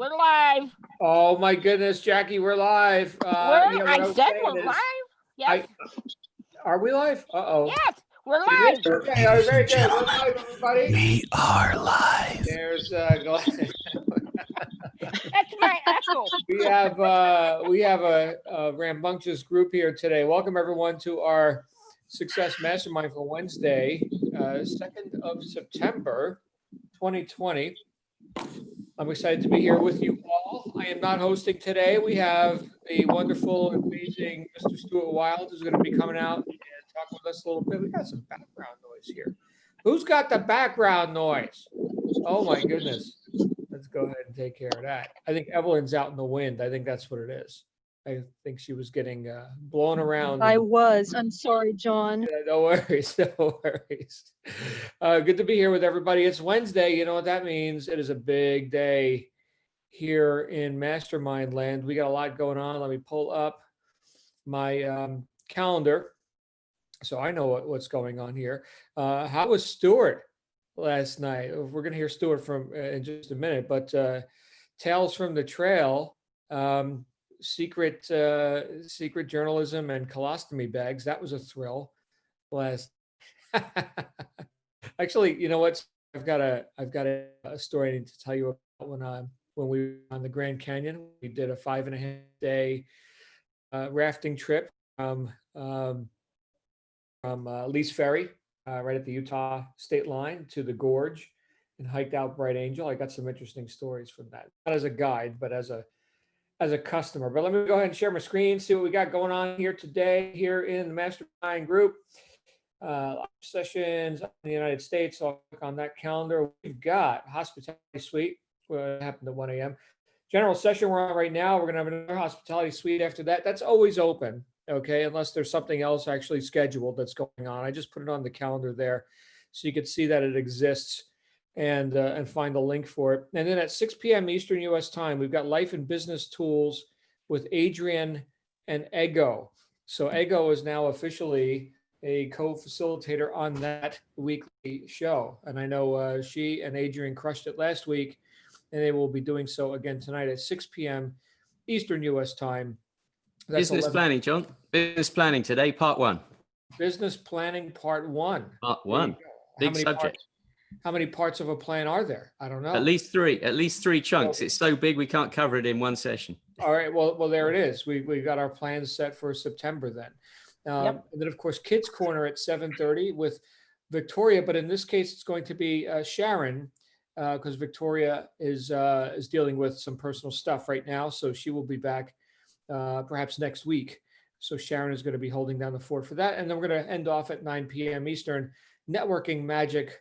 We're live. Oh my goodness, Jackie, we're live. I said we're live. Yes. Are we live? Uh-oh. Yes, we're live. Okay, all right, very good. We're live, everybody. We are live. There's That's my echo. we have a rambunctious group here today. Welcome everyone to our Success Mastermind for Wednesday, 2nd of September, 2020. I'm excited to be here with you all. I am not hosting today. We have the wonderful, amazing Mr. Stuart Wilde who's going to be coming out and talking with us a little bit. We got some background noise here. Who's got the background noise? Oh my goodness. Let's go ahead and take care of that. I think Evelyn's out in the wind. I think that's what it is. I think she was getting blown around. I'm sorry, John. Yeah, no worries. No worries. Good to be here with everybody. It's Wednesday. You know what that means? It is a big day here in Mastermind land. We got a lot going on. Let me pull up my calendar so I know what's going on here. How was Stuart last night? We're going to hear Stuart from in just a minute, but Tales from the Trail, secret journalism and colostomy bags. That was a thrill. Last, actually, you know what? I've got a story I need to tell you about when we were on the Grand Canyon. We did a 5.5-day rafting trip from Lee's Ferry, right at the Utah state line, to the gorge, and hiked out Bright Angel. I got some interesting stories from that, not as a guide, but as a customer. But let me go ahead and share my screen, see what we got going on here today here in the Mastermind group. Sessions in the United States. So I'll click on that calendar. We've got Hospitality Suite. What happened at 1 a.m. General session we're on right now. We're going to have another Hospitality Suite after that. That's always open, okay, unless there's something else actually scheduled that's going on. I just put it on the calendar there so you can see that it exists and find the link for it. And then at 6 p.m. Eastern U.S. time, we've got Life and Business Tools with Adrian and Ego. So Ego is now officially a co-facilitator on that weekly show. And I know she and Adrian crushed it last week, and they will be doing so again tonight at 6 p.m. Eastern U.S. time. That's Business planning, John. Business planning today, part 1. Business planning, part 1. Part 1. Big subject. How many parts of a plan are there? I don't know. At least three chunks. It's so big we can't cover it in one session. All right. Well, there it is. We got our plans set for September then. And then of course, Kids Corner at 7:30 with Victoria. But in this case, it's going to be Sharon because Victoria is dealing with some personal stuff right now. So she will be back perhaps next week. So Sharon is going to be holding down the fort for that. And then we're going to end off at 9 p.m. Eastern, Networking Magic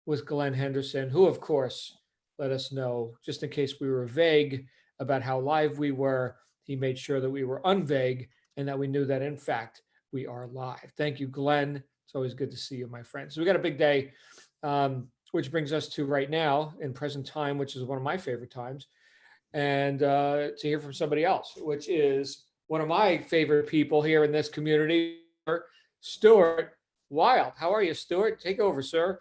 with Glenn Henderson, who, of course, let us know, just in case we were vague about how live we were, he made sure that we were unvague and that we knew that, in fact, we are live. Thank you, Glenn. It's always good to see you, my friend. So we got a big day, which brings us to right now in present time, which is one of my favorite times, and to hear from somebody else, which is one of my favorite people here in this community, Stuart Wilde. How are you, Stuart? Take over, sir.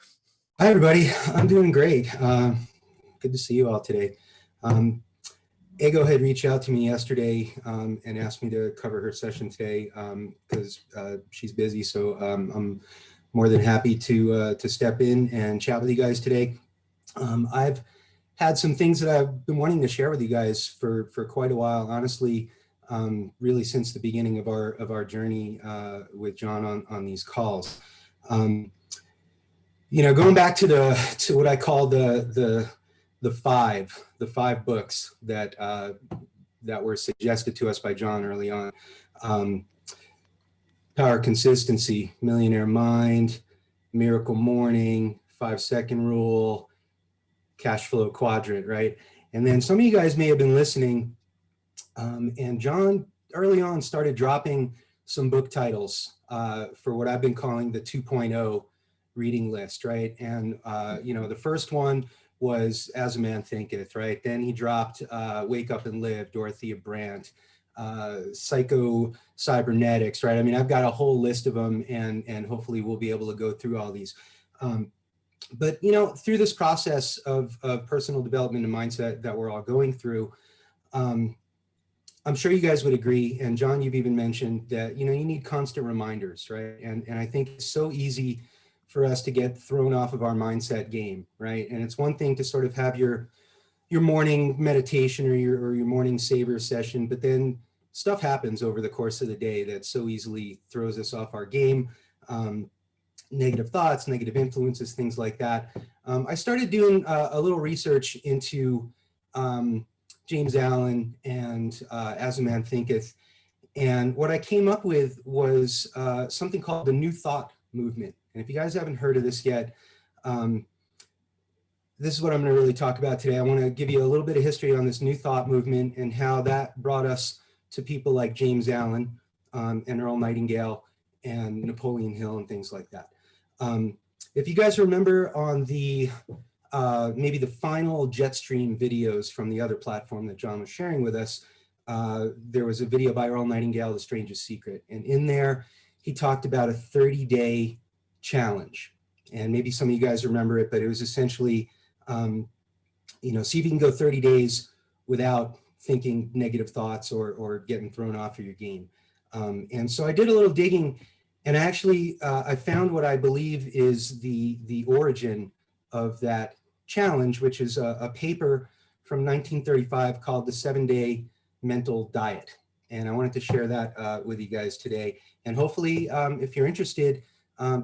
Hi, everybody. I'm doing great. Good to see you all today. Ego had reached out to me yesterday and asked me to cover her session today because she's busy. So I'm more than happy to step in and chat with you guys today. I've had some things that I've been wanting to share with you guys for quite a while, honestly, really since the beginning of our journey with John on these calls. You know, going back to what I call the five books that were suggested to us by John early on. Power Consistency, Millionaire Mind, Miracle Morning, 5-Second Rule, Cash Flow Quadrant, right? And then some of you guys may have been listening, and John early on started dropping some book titles for what I've been calling the 2.0 reading list, right? And you know, the first one was As a Man Thinketh, right? Then he dropped Wake Up and Live, Dorothea Brandt, Psycho Cybernetics, right? I mean, I've got a whole list of them, and hopefully we'll be able to go through all these. But, you know, through this process of personal development and mindset that we're all going through, I'm sure you guys would agree, and John, you've even mentioned that, you know, you need constant reminders, right? And I think it's so easy for us to get thrown off of our mindset game, right? And it's one thing to sort of have your morning meditation or your morning savor session, but then stuff happens over the course of the day that so easily throws us off our game. Negative thoughts, negative influences, things like that. I started doing a little research into James Allen and As a Man Thinketh. And what I came up with was something called the New Thought movement. And if you guys haven't heard of this yet, this is what I'm going to really talk about today. I want to give you a little bit of history on this New Thought movement and how that brought us to people like James Allen and Earl Nightingale and Napoleon Hill and things like that. If you guys remember on the maybe the final Jetstream videos from the other platform that John was sharing with us, there was a video by Earl Nightingale, The Strangest Secret. And in there, he talked about a 30-day challenge. And maybe some of you guys remember it, but it was essentially, you know, see if you can go 30 days without thinking negative thoughts or getting thrown off of your game. And so I did a little digging, and actually I found what I believe is the origin of that challenge, which is a paper from 1935 called The 7-Day Mental Diet. And I wanted to share that with you guys today. And hopefully, if you're interested,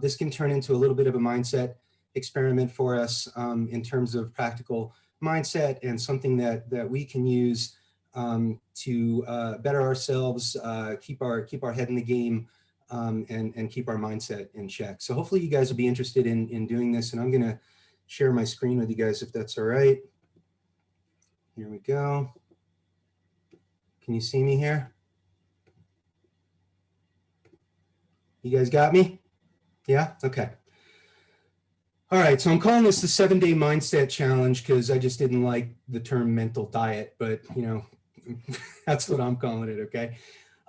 this can turn into a little bit of a mindset experiment for us in terms of practical mindset and something that we can use to better ourselves, keep our head in the game, and keep our mindset in check. So hopefully you guys will be interested in doing this, and I'm gonna share my screen with you guys if that's all right. Here we go. Can you see me here? You guys got me? Yeah, okay. All right, so I'm calling this the 7-Day Mindset Challenge because I just didn't like the term mental diet, but you know, that's what I'm calling it, okay?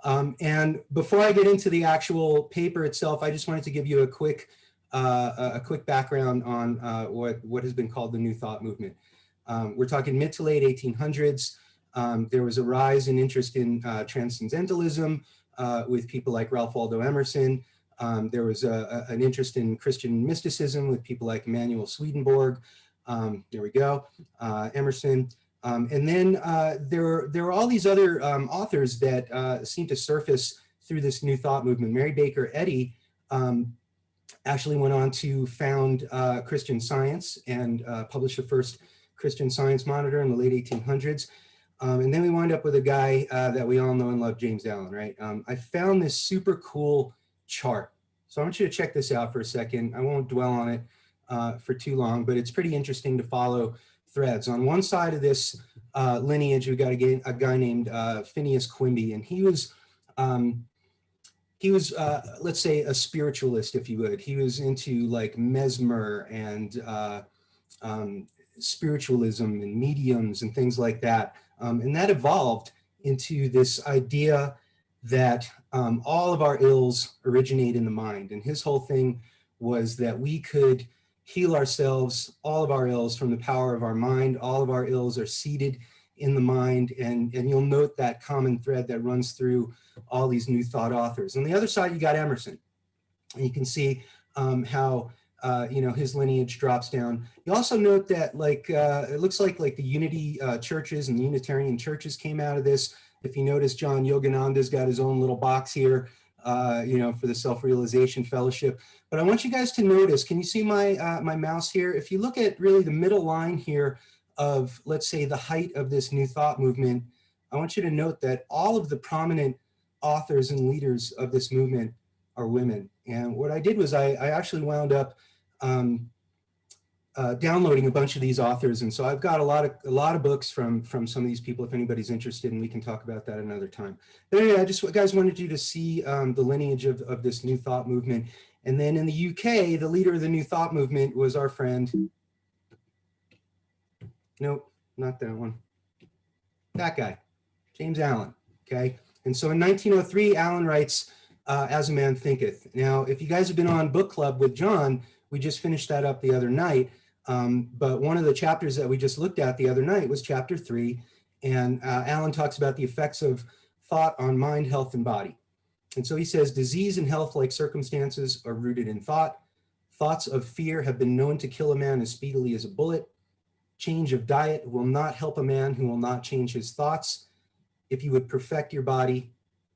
And before I get into the actual paper itself, I just wanted to give you a quick background on what has been called the New Thought movement. We're talking mid to late 1800s. There was a rise in interest in transcendentalism with people like Ralph Waldo Emerson. There was an interest in Christian mysticism with people like Emanuel Swedenborg. There we go, Emerson. And then there were all these other authors that seemed to surface through this New Thought movement. Mary Baker Eddy actually went on to found Christian Science and publish the first Christian Science Monitor in the late 1800s. And then we wind up with a guy that we all know and love, James Allen, right? I found this super cool chart. So I want you to check this out for a second. I won't dwell on it for too long, but it's pretty interesting to follow threads. On one side of this lineage, we got a guy named Phineas Quimby, and he was let's say a spiritualist, if you would. He was into like mesmer and spiritualism and mediums and things like that. And that evolved into this idea that all of our ills originate in the mind. And his whole thing was that we could heal ourselves, all of our ills, from the power of our mind. All of our ills are seated in the mind. And you'll note that common thread that runs through all these New Thought authors. On the other side, you got Emerson. And you can see how you know, his lineage drops down. You also note that it looks like the Unity churches and the Unitarian churches came out of this. If you notice, John Yogananda's got his own little box here, you know, for the Self-Realization Fellowship. But I want you guys to notice, can you see my my mouse here? If you look at really the middle line here of, let's say, the height of this New Thought movement, I want you to note that all of the prominent authors and leaders of this movement are women. And what I did was I actually wound up downloading a bunch of these authors, and so I've got a lot of books from some of these people. If anybody's interested, and we can talk about that another time. But anyway, I just guys wanted you to see the lineage of this New Thought movement. And then in the UK, the leader of the New Thought movement was our friend. Nope, not that one. That guy, James Allen. Okay, and so in 1903, Allen writes As a Man Thinketh. Now, if you guys have been on book club with John, We just finished that up the other night. But one of the chapters that we just looked at the other night was chapter 3. And Alan talks about the effects of thought on mind, health, and body. And so he says, disease and health-like circumstances are rooted in thought. Thoughts of fear have been known to kill a man as speedily as a bullet. Change of diet will not help a man who will not change his thoughts. If you would perfect your body,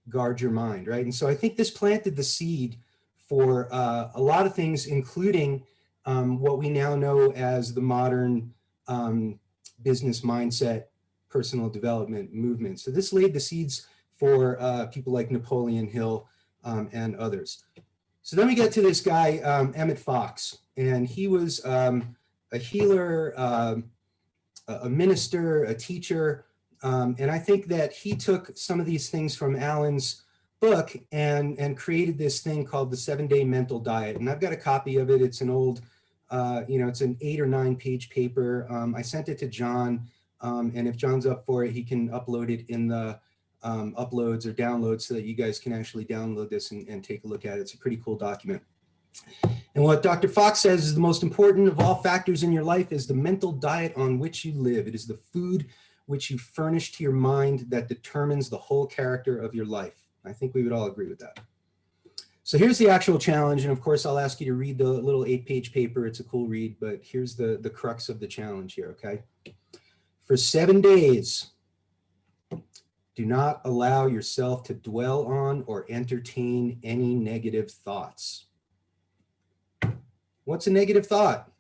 guard your mind, right? And so I think this planted the seed for a lot of things, including what we now know as the modern business mindset, personal development movement. So this laid the seeds for people like Napoleon Hill and others. So then we get to this guy, Emmett Fox, and he was a healer, a minister, a teacher, and I think that he took some of these things from Alan's book and created this thing called the 7-Day Mental Diet. And I've got a copy of it. It's an old, it's an 8 or 9 page paper. I sent it to John, and if John's up for it, he can upload it in the uploads or downloads so that you guys can actually download this and take a look at it. It's a pretty cool document. And what Dr. Fox says is the most important of all factors in your life is the mental diet on which you live. It is the food which you furnish to your mind that determines the whole character of your life. I think we would all agree with that. So here's the actual challenge. And of course, I'll ask you to read the little 8-page paper. It's a cool read, but here's the crux of the challenge here, okay? For 7 days, do not allow yourself to dwell on or entertain any negative thoughts. What's a negative thought?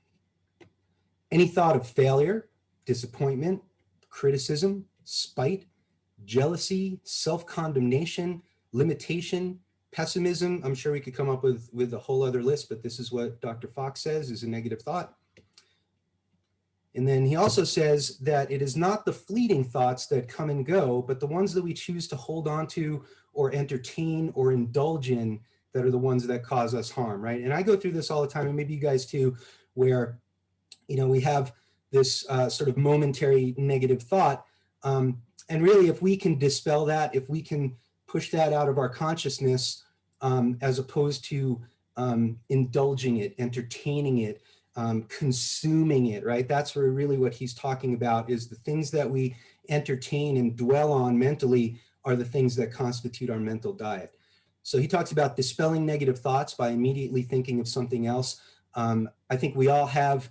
Any thought of failure, disappointment, criticism, spite, jealousy, self-condemnation, limitation, pessimism. I'm sure we could come up with a whole other list, but this is what Dr. Fox says is a negative thought. And then he also says that it is not the fleeting thoughts that come and go, but the ones that we choose to hold on to or entertain or indulge in that are the ones that cause us harm, right? And I go through this all the time, and maybe you guys too, where, we have this sort of momentary negative thought. And really, if we can dispel that, if we can push that out of our consciousness, as opposed to indulging it, entertaining it, consuming it, right? That's where really what he's talking about is the things that we entertain and dwell on mentally are the things that constitute our mental diet. So he talks about dispelling negative thoughts by immediately thinking of something else. I think we all have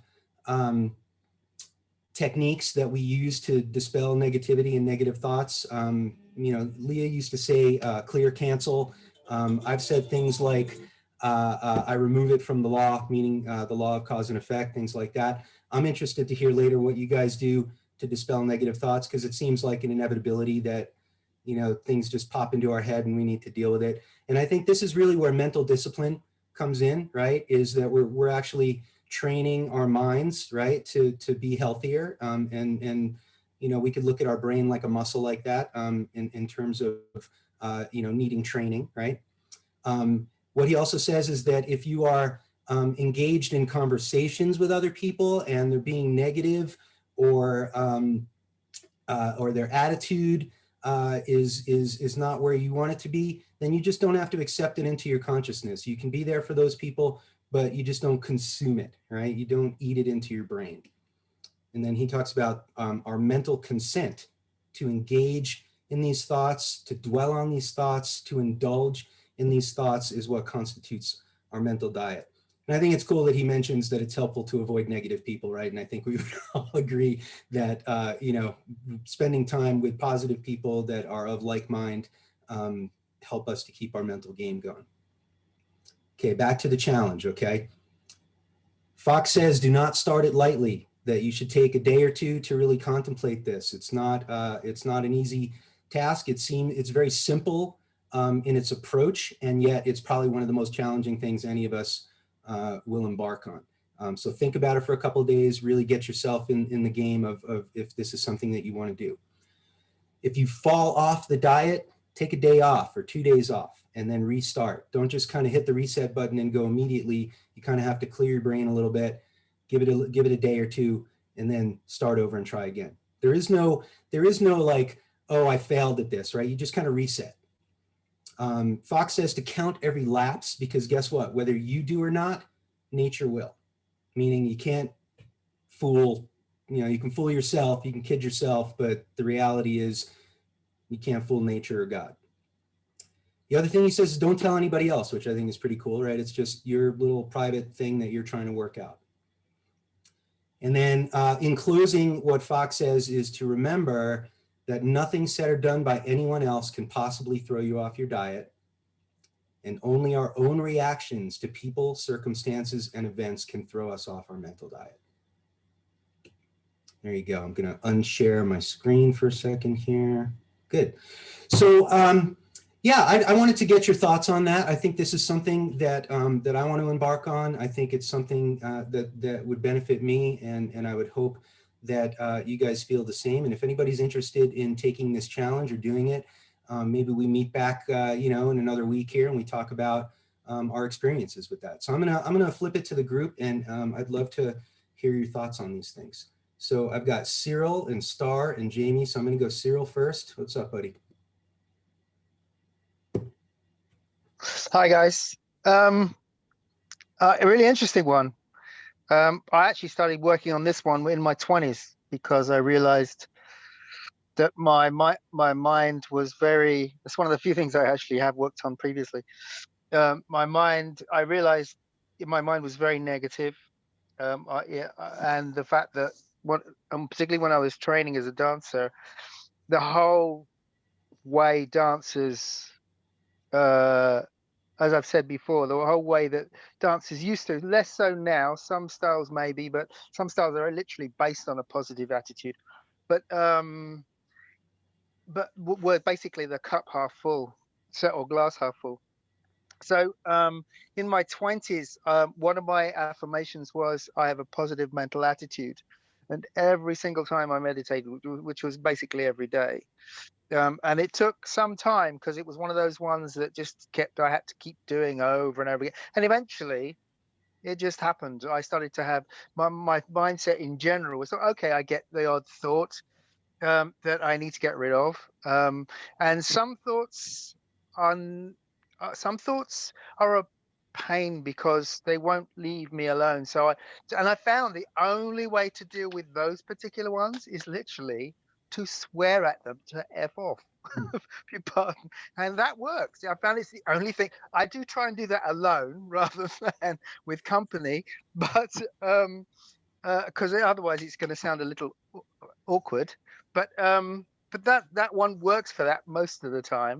techniques that we use to dispel negativity and negative thoughts. Leah used to say, clear, cancel. I've said things like, I remove it from the law, meaning the law of cause and effect, things like that. I'm interested to hear later what you guys do to dispel negative thoughts, because it seems like an inevitability that, things just pop into our head and we need to deal with it. And I think this is really where mental discipline comes in, right? Is that we're actually training our minds, right, to be healthier. And we could look at our brain like a muscle like that in terms of, needing training, right? What he also says is that if you are engaged in conversations with other people and they're being negative or their attitude is not where you want it to be, then you just don't have to accept it into your consciousness. You can be there for those people, but you just don't consume it, right? You don't eat it into your brain. And then he talks about our mental consent to engage in these thoughts, to dwell on these thoughts, to indulge in these thoughts is what constitutes our mental diet. And I think it's cool that he mentions that it's helpful to avoid negative people, right? And I think we would all agree that, spending time with positive people that are of like mind help us to keep our mental game going. Okay, back to the challenge, okay? Fox says, do not start it lightly, that you should take a day or two to really contemplate this. It's not an easy task. It's very simple in its approach, and yet it's probably one of the most challenging things any of us will embark on. So think about it for a couple of days, really get yourself in the game of if this is something that you want to do. If you fall off the diet, take a day off or 2 days off and then restart. Don't just kind of hit the reset button and go immediately. You kind of have to clear your brain a little bit, give it a day or two, and then start over and try again. There is no like, oh, I failed at this, right? You just kind of reset. Fox says to count every lapse, because guess what? Whether you do or not, nature will. Meaning you can't fool, you can fool yourself, you can kid yourself, but the reality is you can't fool nature or God. The other thing he says is don't tell anybody else, which I think is pretty cool, right? It's just your little private thing that you're trying to work out. And then in closing, what Fox says is to remember that nothing said or done by anyone else can possibly throw you off your diet. And only our own reactions to people, circumstances, and events can throw us off our mental diet. There you go. I'm going to unshare my screen for a second here. Good. So, yeah, I wanted to get your thoughts on that. I think this is something that that I want to embark on. I think it's something that would benefit me, and I would hope that you guys feel the same. And if anybody's interested in taking this challenge or doing it, maybe we meet back, in another week here, and we talk about our experiences with that. So I'm gonna flip it to the group, and I'd love to hear your thoughts on these things. So I've got Cyril and Star and Jamie. So I'm gonna go Cyril first. What's up, buddy? Hi guys. A really interesting one. I actually started working on this one in my 20s because I realized that my mind was very, it's one of the few things I actually have worked on previously. I realized my mind was very negative. And the fact that particularly when I was training as a dancer, the whole way dancers, as I've said before, the whole way that dancers used to, less so now, some styles maybe, but some styles are literally based on a positive attitude. But we're basically the cup half full, or glass half full. So in my 20s, one of my affirmations was, I have a positive mental attitude. And every single time I meditated, which was basically every day, and it took some time because it was one of those ones that just I had to keep doing over and over again. And eventually it just happened. I started to have my mindset in general was, okay, I get the odd thought that I need to get rid of. And some thoughts are a pain because they won't leave me alone. So I found the only way to deal with those particular ones is literally to swear at them, to F off, if you pardon. And that works. I found it's the only thing. I do try and do that alone rather than with company, but because otherwise it's going to sound a little awkward. But that one works for that most of the time.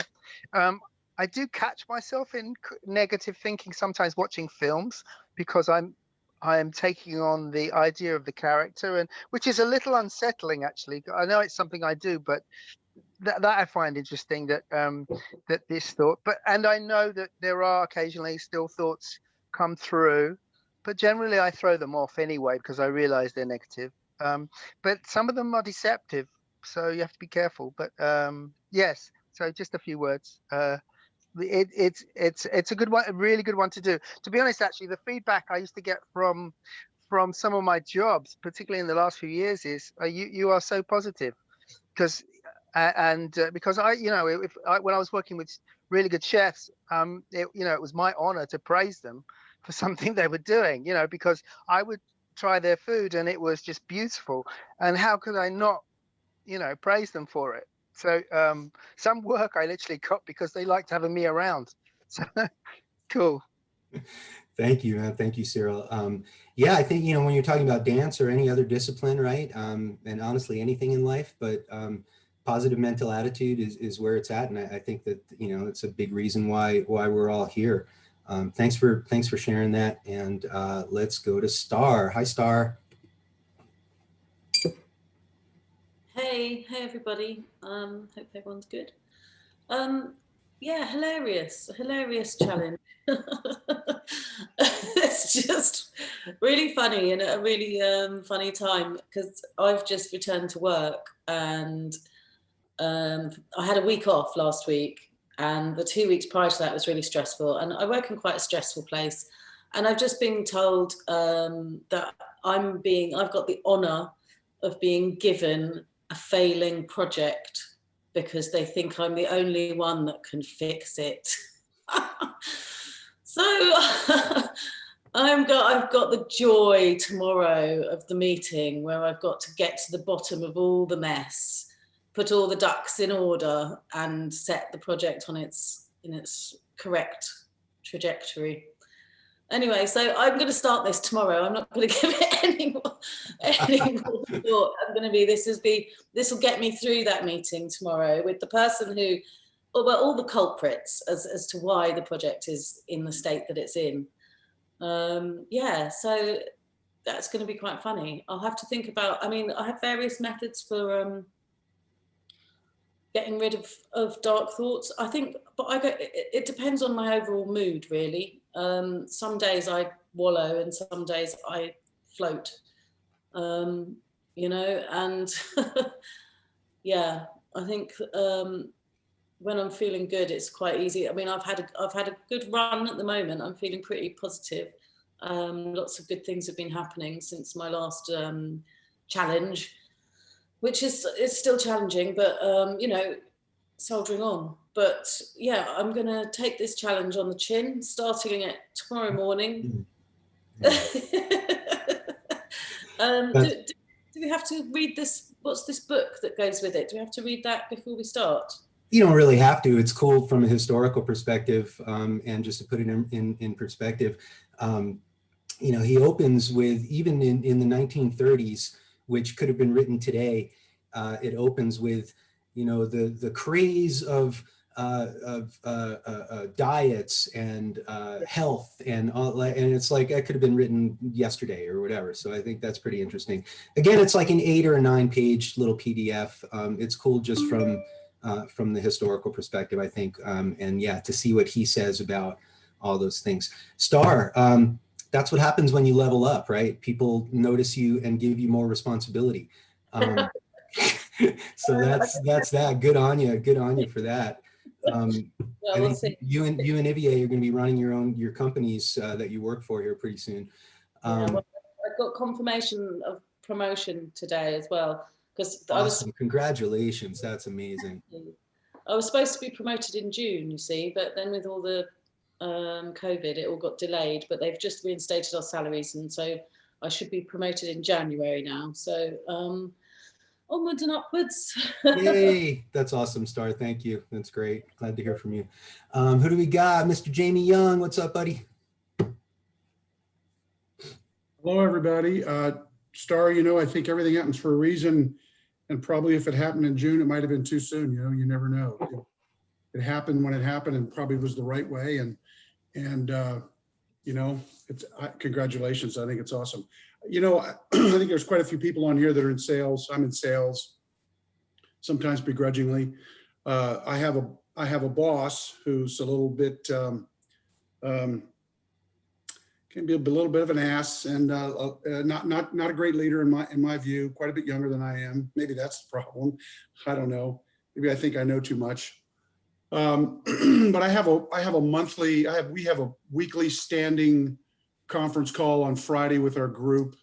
I do catch myself in negative thinking sometimes watching films because I am taking on the idea of the character, and which is a little unsettling actually. I know it's something I do, but that I find interesting that that this thought. And I know that there are occasionally still thoughts come through, but generally I throw them off anyway because I realize they're negative. But some of them are deceptive, so you have to be careful. But yes, so just a few words. It's a good one, a really good one to do. To be honest, actually, the feedback I used to get from some of my jobs, particularly in the last few years, is you are so positive, because because when I was working with really good chefs, it was my honor to praise them for something they were doing, because I would try their food and it was just beautiful, and how could I not, praise them for it? So some work I literally got because they liked having me around. So cool. Thank you, man. Thank you, Cyril. Yeah, I think, when you're talking about dance or any other discipline, right? And honestly, anything in life, but positive mental attitude is where it's at. And I think that, it's a big reason why we're all here. Thanks for sharing that. And let's go to Star. Hi, Star. Hey everybody. Hope everyone's good. Yeah, hilarious challenge. It's just really funny and a really funny time because I've just returned to work and I had a week off last week, and the 2 weeks prior to that was really stressful, and I work in quite a stressful place, and I've just been told that I've got the honor of being given a failing project because they think I'm the only one that can fix it. So I've got the joy tomorrow of the meeting where I've got to get to the bottom of all the mess, put all the ducks in order, and set the project on its correct trajectory. Anyway, so I'm going to start this tomorrow. I'm not going to give it any more thought. I'm going to this will get me through that meeting tomorrow with the person who, well, all the culprits as to why the project is in the state that it's in. Yeah, so that's going to be quite funny. I'll have to think about, I mean, I have various methods for getting rid of dark thoughts, I think, but it depends on my overall mood, really. Some days I wallow and some days I float, you know, and yeah, I think when I'm feeling good, it's quite easy. I mean, I've had a good run at the moment. I'm feeling pretty positive. Lots of good things have been happening since my last challenge, which is still challenging, but you know, soldiering on. But yeah, I'm gonna take this challenge on the chin, starting it tomorrow morning. Do we have to read this? What's this book that goes with it? Do we have to read that before we start? You don't really have to. It's cool from a historical perspective, and just to put it in perspective, you know, he opens with, even in the 1930s, which could have been written today, it opens with, you know, the craze of diets and health and all, and it's like that could have been written yesterday or whatever. So I think that's pretty interesting. Again, it's like an 8 or 9 page little PDF. It's cool just from the historical perspective, I think, and yeah, to see what he says about all those things. Star, that's what happens when you level up, right? People notice you and give you more responsibility. So that's that. Good on you for that. Yeah, I we'll think see. you and Ivier, you're going to be running your companies that you work for here pretty soon. Yeah, well, I got confirmation of promotion today as well, because awesome. Congratulations, that's amazing. I was supposed to be promoted in June, you see, but then with all the COVID, it all got delayed, but they've just reinstated our salaries, and so I should be promoted in January now. So onwards and upwards. Yay, that's awesome, Star. Thank you. That's great. Glad to hear from you. Who do we got? Mr. Jamie Young, what's up, buddy? Hello, everybody. Star, you know, I think everything happens for a reason, and probably if it happened in June, it might have been too soon. You know, you never know. It happened when it happened, and probably was the right way. And you know, congratulations. I think it's awesome. You know, I think there's quite a few people on here that are in sales. I'm in sales, sometimes begrudgingly. I have a boss who's a little bit can be a little bit of an ass, and not a great leader in my view. Quite a bit younger than I am. Maybe that's the problem. I don't know. Maybe I think I know too much. But we have a weekly standing conference call on Friday with our group,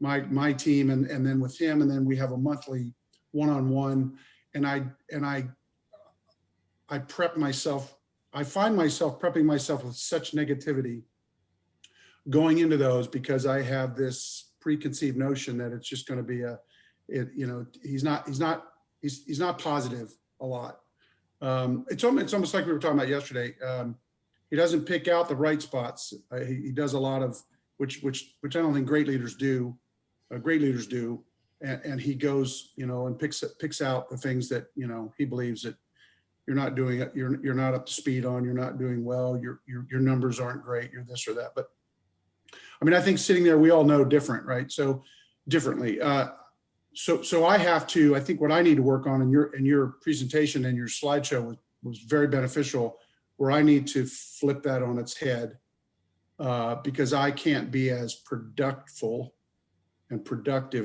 my team, and then with him, and then we have a monthly one-on-one. And I prep myself. I find myself prepping myself with such negativity going into those, because I have this preconceived notion that it's just going to be you know, he's not positive a lot. It's almost like we were talking about yesterday. He doesn't pick out the right spots. He does a lot of which I don't think great leaders do. Great leaders do, and he goes, you know, and picks out the things that, you know, he believes that you're not doing it. You're not up to speed on. You're not doing well. Your numbers aren't great. You're this or that. But I mean, I think sitting there, we all know different, right? So differently. So I have to. I think what I need to work on in your presentation and your slideshow was very beneficial, where I need to flip that on its head, because I can't be as productive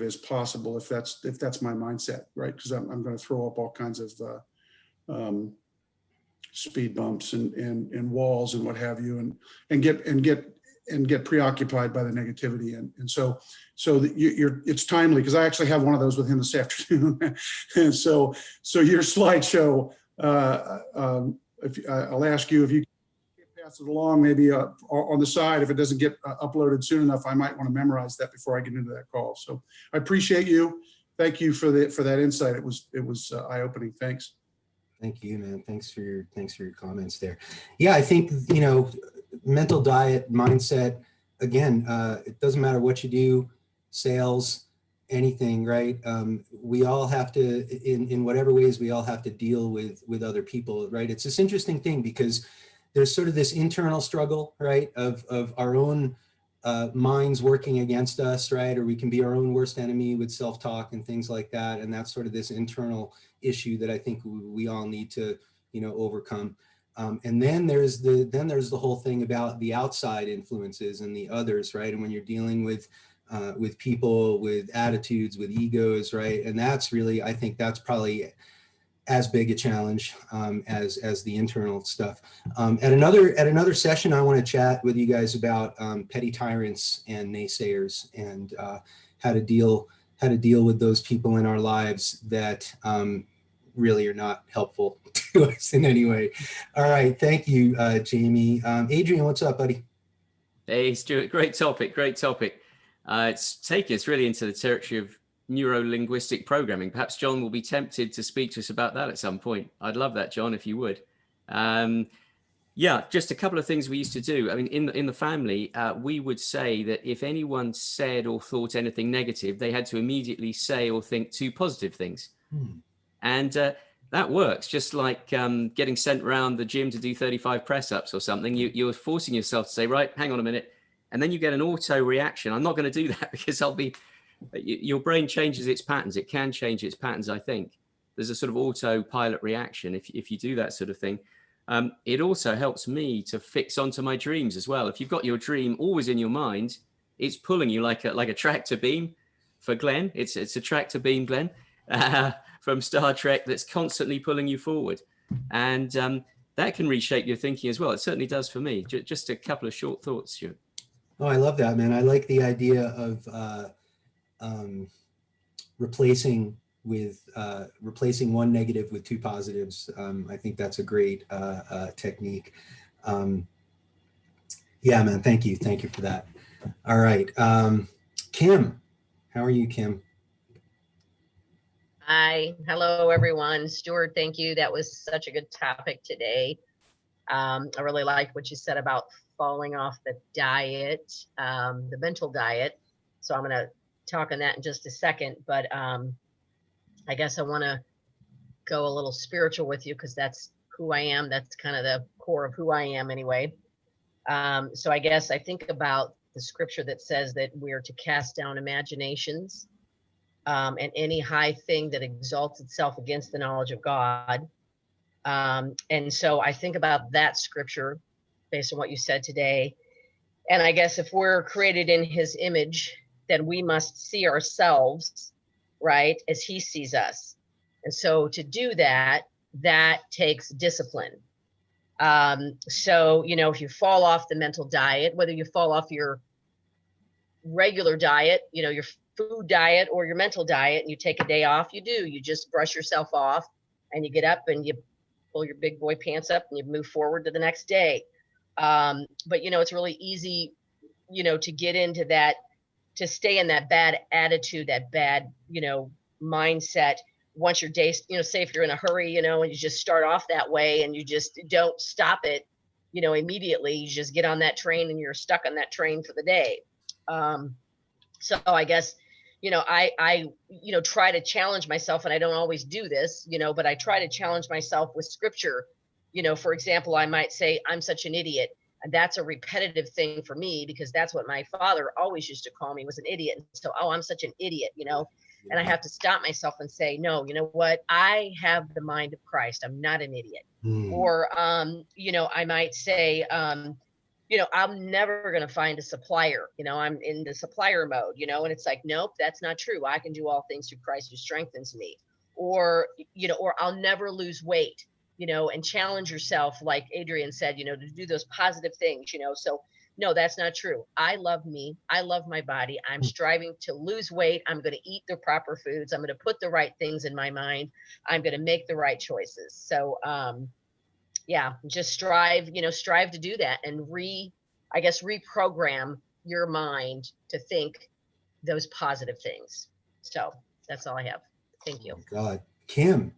as possible if that's my mindset, right? Because I'm going to throw up all kinds of speed bumps and walls and what have you, and get preoccupied by the negativity, and so it's timely, because I actually have one of those with him this afternoon. And so your slideshow, I'll ask you if you get pass it along, maybe on the side. If it doesn't get uploaded soon enough, I might want to memorize that before I get into that call. So I appreciate you. Thank you for that insight. It was eye-opening. Thanks. Thank you, man. Thanks for your comments there. Yeah, I think, mental diet, mindset, again, it doesn't matter what you do, sales, anything, right? We all have to, in whatever ways, we all have to deal with other people, right? It's this interesting thing because there's sort of this internal struggle, right? Of our own minds working against us, right? Or we can be our own worst enemy with self-talk and things like that. And that's sort of this internal issue that I think we all need to, overcome. And then there's the whole thing about the outside influences and the others, right? And when you're dealing with people, with attitudes, with egos, right? And that's really, I think that's probably as big a challenge as the internal stuff. At another session, I want to chat with you guys about petty tyrants and naysayers and how to deal with those people in our lives that really are not helpful to us in any way. All right, thank you, Jamie. Adrian, what's up, buddy? Hey, Stuart, great topic. It's taken us really into the territory of neuro-linguistic programming. Perhaps John will be tempted to speak to us about that at some point. I'd love that, John, if you would. Yeah, just a couple of things we used to do. I mean, in the family, we would say that if anyone said or thought anything negative, they had to immediately say or think two positive things. And that works, just like getting sent around the gym to do 35 press-ups or something. You're forcing yourself to say, right, hang on a minute. And then you get an auto reaction. I'm not going to do that because your brain changes its patterns. It can change its patterns, I think. There's a sort of autopilot reaction if you do that sort of thing. It also helps me to fix onto my dreams as well. If you've got your dream always in your mind, it's pulling you like a tractor beam for Glenn. It's a tractor beam, Glenn, from Star Trek that's constantly pulling you forward. And that can reshape your thinking as well. It certainly does for me. Just a couple of short thoughts, Stuart. Oh, I love that, man. I like the idea of replacing one negative with two positives. I think that's a great technique. Yeah, man. Thank you for that. All right, Kim, how are you, Kim? Hi, hello everyone. Stuart, thank you. That was such a good topic today. I really liked what you said about falling off the diet, the mental diet. So I'm going to talk on that in just a second, but I guess I want to go a little spiritual with you because that's who I am. That's kind of the core of who I am anyway. So I guess I think about the scripture that says that we're to cast down imaginations and any high thing that exalts itself against the knowledge of God. And so I think about that scripture based on what you said today. And I guess if we're created in his image, then we must see ourselves, right, as he sees us. And so to do that, that takes discipline. So, if you fall off the mental diet, whether you fall off your regular diet, your food diet or your mental diet, and you take a day off, you just brush yourself off and you get up and you pull your big boy pants up and you move forward to the next day. But, it's really easy, to get into that, to stay in that bad attitude, that bad, mindset. Once your day, say if you're in a hurry, and you just start off that way and you just don't stop it, immediately, you just get on that train and you're stuck on that train for the day. So I guess, I try to challenge myself, and I don't always do this, but I try to challenge myself with scripture. For example, I might say, I'm such an idiot. And that's a repetitive thing for me because that's what my father always used to call me, was an idiot. And so, I'm such an idiot, and I have to stop myself and say, no, you know what? I have the mind of Christ. I'm not an idiot. Or, I might say, I'm never going to find a supplier, I'm in the supplier mode, and it's like, nope, that's not true. I can do all things through Christ who strengthens me. Or, or I'll never lose weight, and challenge yourself, like Adrian said, to do those positive things, so no, that's not true. I love me. I love my body. I'm striving to lose weight. I'm going to eat the proper foods. I'm going to put the right things in my mind. I'm going to make the right choices. So, yeah, just strive, strive to do that and reprogram your mind to think those positive things. So that's all I have. Thank you. Oh my God. Kim,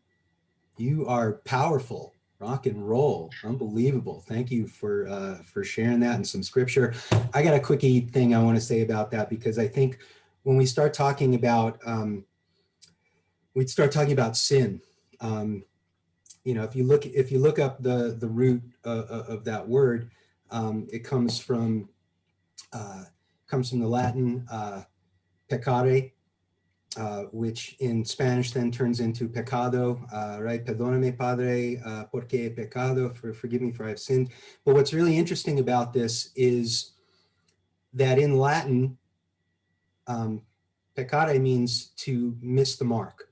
you are powerful. Rock and roll. Unbelievable. Thank you for sharing that and some scripture. I got a quickie thing I want to say about that, because I think when we start talking about sin, if you look up the root of that word, it comes from the Latin peccare, which in Spanish then turns into pecado, right? Perdóname, Padre, porque he pecado, forgive me for I have sinned. But what's really interesting about this is that in Latin, peccare means to miss the mark.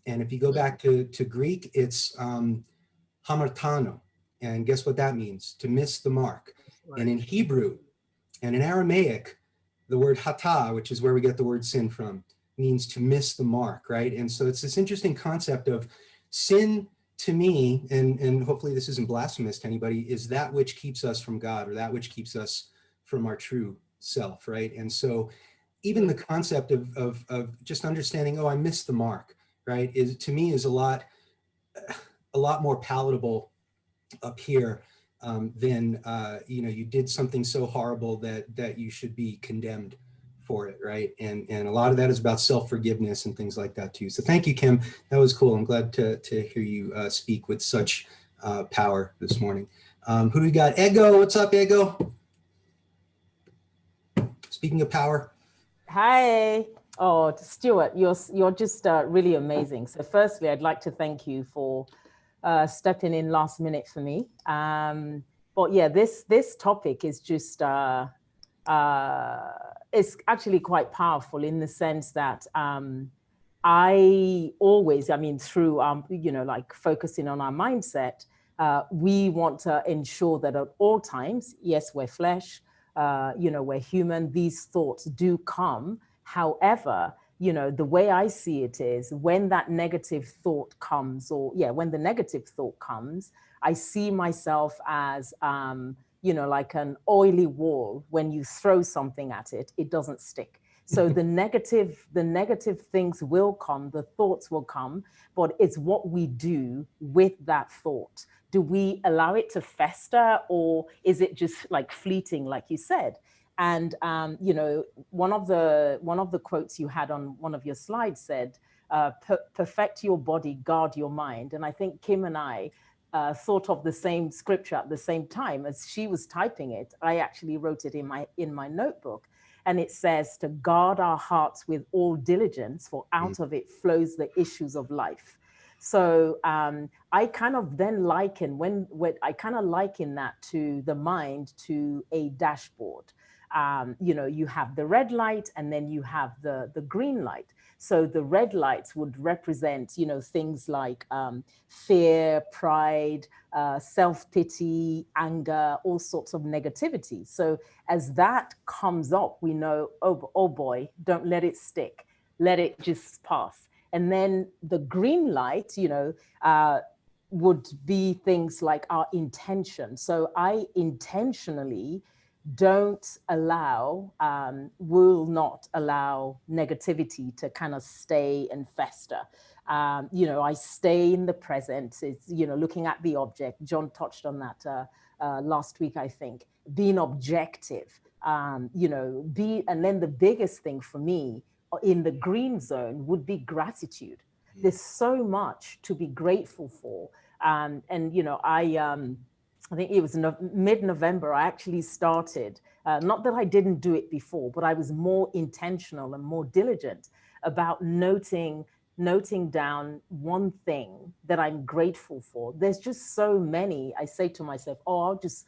And if you go back to Greek, it's hamartano. And guess what that means? To miss the mark. And in Hebrew and in Aramaic, the word hata, which is where we get the word sin from, means to miss the mark, right? And so it's this interesting concept of sin to me, and hopefully this isn't blasphemous to anybody, is that which keeps us from God, or that which keeps us from our true self, right? And so even the concept of just understanding, oh, I missed the mark, right, is to me is a lot more palatable up here than you did something so horrible that you should be condemned for it, right? And a lot of that is about self-forgiveness and things like that too. So thank you, Kim. That was cool. I'm glad to hear you speak with such power this morning. Who do we got? Ego, what's up, Ego? Speaking of power. Hi. Oh, Stuart, you're just really amazing. So firstly, I'd like to thank you for stepping in last minute for me. But yeah, this topic is just it's actually quite powerful in the sense that I always, through like focusing on our mindset, we want to ensure that at all times, yes, we're flesh, we're human, these thoughts do come. However, the way I see it is when that negative thought comes, when the negative thought comes, I see myself as, like an oily wall. When you throw something at it, it doesn't stick. So the negative things will come, the thoughts will come, but it's what we do with that thought. Do we allow it to fester, or is it just like fleeting, like you said? And one of the quotes you had on one of your slides said, "Perfect your body, guard your mind." And I think Kim and I thought of the same scripture at the same time. As she was typing it, I actually wrote it in my notebook, and it says to guard our hearts with all diligence, for out of it flows the issues of life. So I kind of then liken that to the mind to a dashboard. You have the red light and then you have the green light. So the red lights would represent, things like fear, pride, self-pity, anger, all sorts of negativity. So as that comes up, we know, oh boy, don't let it stick. Let it just pass. And then the green light, would be things like our intention. So I intentionally will not allow negativity to kind of stay and fester. I stay in the present. It's, looking at the object. John touched on that last week, I think. Being objective, and then the biggest thing for me in the green zone would be gratitude. There's so much to be grateful for. I think it was mid-November, I actually started, not that I didn't do it before, but I was more intentional and more diligent about noting down one thing that I'm grateful for. There's just so many. I say to myself, I'll just,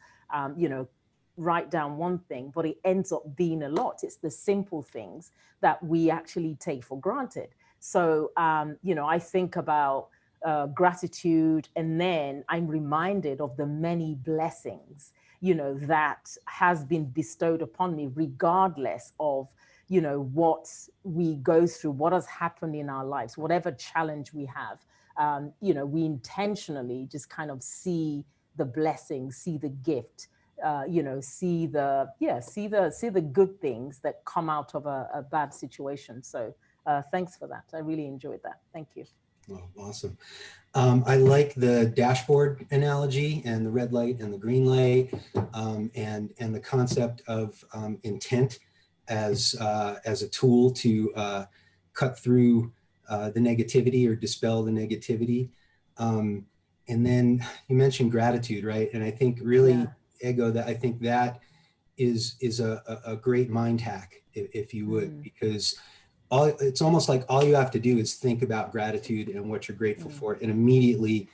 write down one thing, but it ends up being a lot. It's the simple things that we actually take for granted. So, I think about gratitude, and then I'm reminded of the many blessings, that has been bestowed upon me, regardless of, what we go through, what has happened in our lives, whatever challenge we have. We intentionally just kind of see the blessing, see the gift, you know, see the good things that come out of a bad situation. So thanks for that. I really enjoyed that. Thank you. Oh, awesome. I like the dashboard analogy and the red light and the green light, and the concept of intent as a tool to cut through the negativity or dispel the negativity. And then you mentioned gratitude, right? And I think really, Ego, that I think that is a great mind hack, if you would, because it's almost like all you have to do is think about gratitude and what you're grateful for, and immediately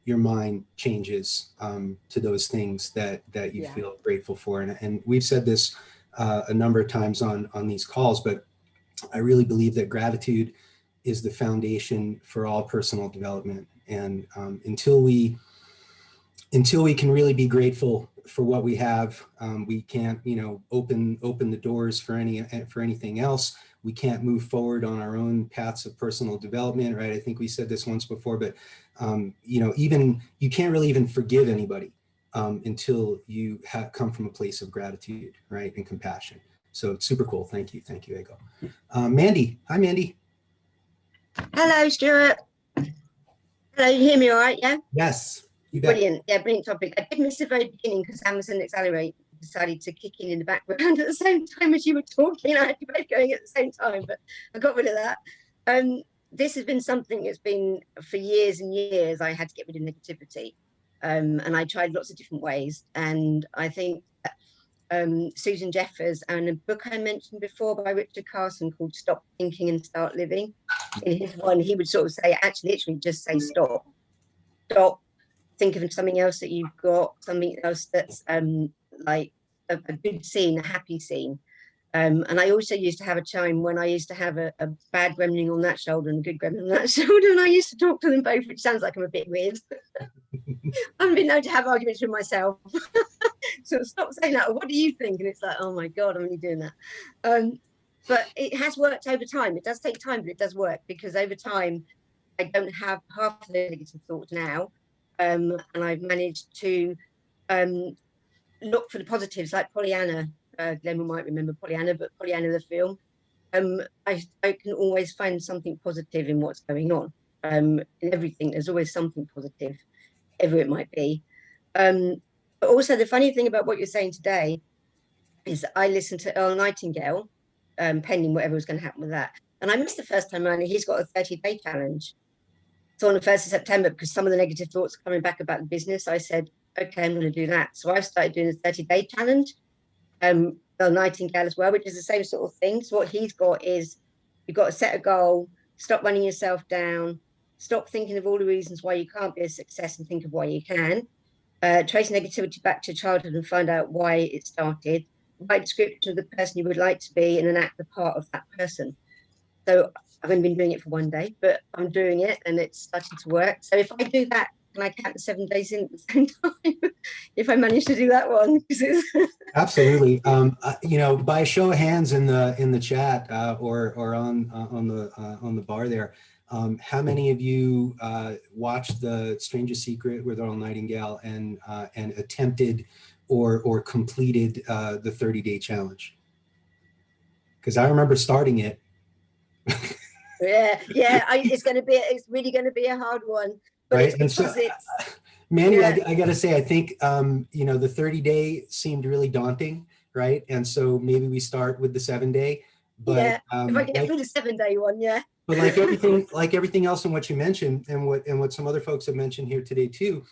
your mind changes to those things that you feel grateful for. And we've said this a number of times on these calls, but I really believe that gratitude is the foundation for all personal development. And until we can really be grateful for what we have, we can't, you know, open the doors for anything else. We can't move forward on our own paths of personal development, right? I think we said this once before, but you know, even you can't really even forgive anybody until you come from a place of gratitude, right, and compassion. So it's super cool. Thank you, Ego. Mandy, hi, Mandy. Hello, Stuart. Hello, you hear me all right, yeah? Yes, you bet. Brilliant, yeah, brilliant topic. I did miss the very beginning because Amazon Accelerate decided to kick in the background at the same time as you were talking. I had you both going at the same time, but I got rid of that. This has been something that's been for years and years. I had to get rid of negativity, and I tried lots of different ways. And I think Susan Jeffers and a book I mentioned before by Richard Carson called Stop Thinking and Start Living. In his one, he would sort of say, actually, literally just say stop, think of something else that you've got, something else that's like a good scene, a happy scene. And I also used to have a chime when I used to have a bad gremlin on that shoulder and a good gremlin on that shoulder, and I used to talk to them both, which sounds like I'm a bit weird. I've been known to have arguments with myself. So stop saying that. What do you think? And it's like, oh my God, I'm only doing that. But it has worked over time. It does take time, but it does work, because over time, I don't have half of the negative thoughts now. And I've managed to look for the positives, like Pollyanna. Glenn might remember Pollyanna, but Pollyanna the film. I can always find something positive in what's going on. In everything, there's always something positive, whatever it might be. But also, the funny thing about what you're saying today is that I listened to Earl Nightingale, pending whatever was going to happen with that. And I missed the first time around, and he's got a 30-day challenge. So on the 1st of September, because some of the negative thoughts are coming back about the business, I said, okay, I'm going to do that. So I've started doing the 30-day challenge. Earl Nightingale as well, which is the same sort of thing. So what he's got is, you've got to set a goal, stop running yourself down, stop thinking of all the reasons why you can't be a success and think of why you can. Trace negativity back to childhood and find out why it started. Write a description of the person you would like to be and then act the part of that person. So I've only been doing it for one day, but I'm doing it and it's starting to work. So if I do that, can I count the 7 days in at the same time? If I manage to do that one? Absolutely. You know, by a show of hands in the chat or on the bar there, how many of you watched The Strangest Secret with Earl Nightingale and attempted or completed the 30-day challenge? Because I remember starting it. Yeah, it's really going to be a hard one. But right. It's because Mandy, yeah. I got to say, I think, you know, the 30-day seemed really daunting, right? And so maybe we start with the 7-day. But yeah, if I get through the 7-day one, yeah. But like everything else in what you mentioned, and what some other folks have mentioned here today too,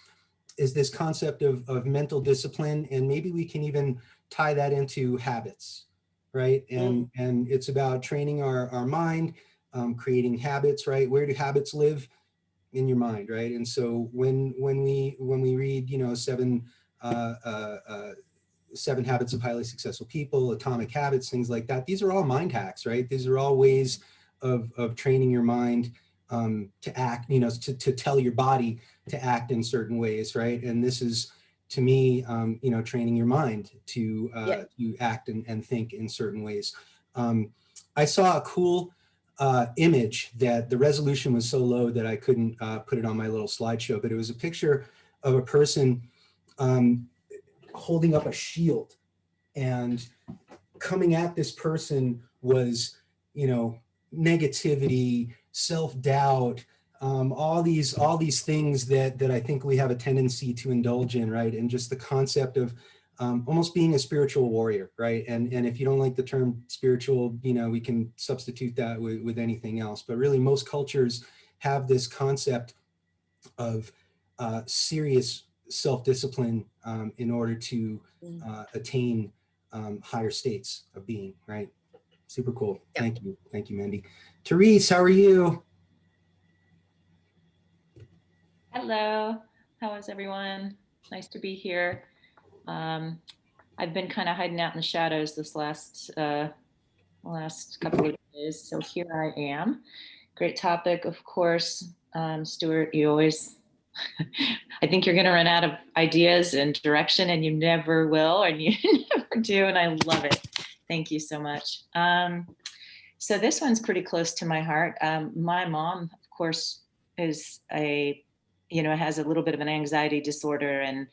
is this concept of mental discipline, and maybe we can even tie that into habits, right? And it's about training our mind, creating habits, right? Where do habits live? In your mind, right? And so when we read, you know, 7 Habits of Highly Successful People, Atomic Habits, things like that, these are all mind hacks, right? These are all ways of training your mind to act, you know, to tell your body to act in certain ways, right? And this is, to me, you know, training your mind to act and think in certain ways. I saw a cool image that the resolution was so low that I couldn't put it on my little slideshow, but it was a picture of a person holding up a shield, and coming at this person was, you know, negativity, self-doubt, all these things that I think we have a tendency to indulge in, right? And just the concept of almost being a spiritual warrior, right? And if you don't like the term spiritual, you know, we can substitute that with anything else. But really, most cultures have this concept of serious self-discipline in order to attain higher states of being, right? Super cool. Yeah. Thank you, Mandy. Therese, how are you? Hello, how is everyone? Nice to be here. I've been kind of hiding out in the shadows this last couple of days, so here I am. Great topic, of course. Stuart, you always, I think you're going to run out of ideas and direction, and you never will, and you never do, and I love it. Thank you so much. So this one's pretty close to my heart. My mom, of course, is has a little bit of an anxiety disorder, and,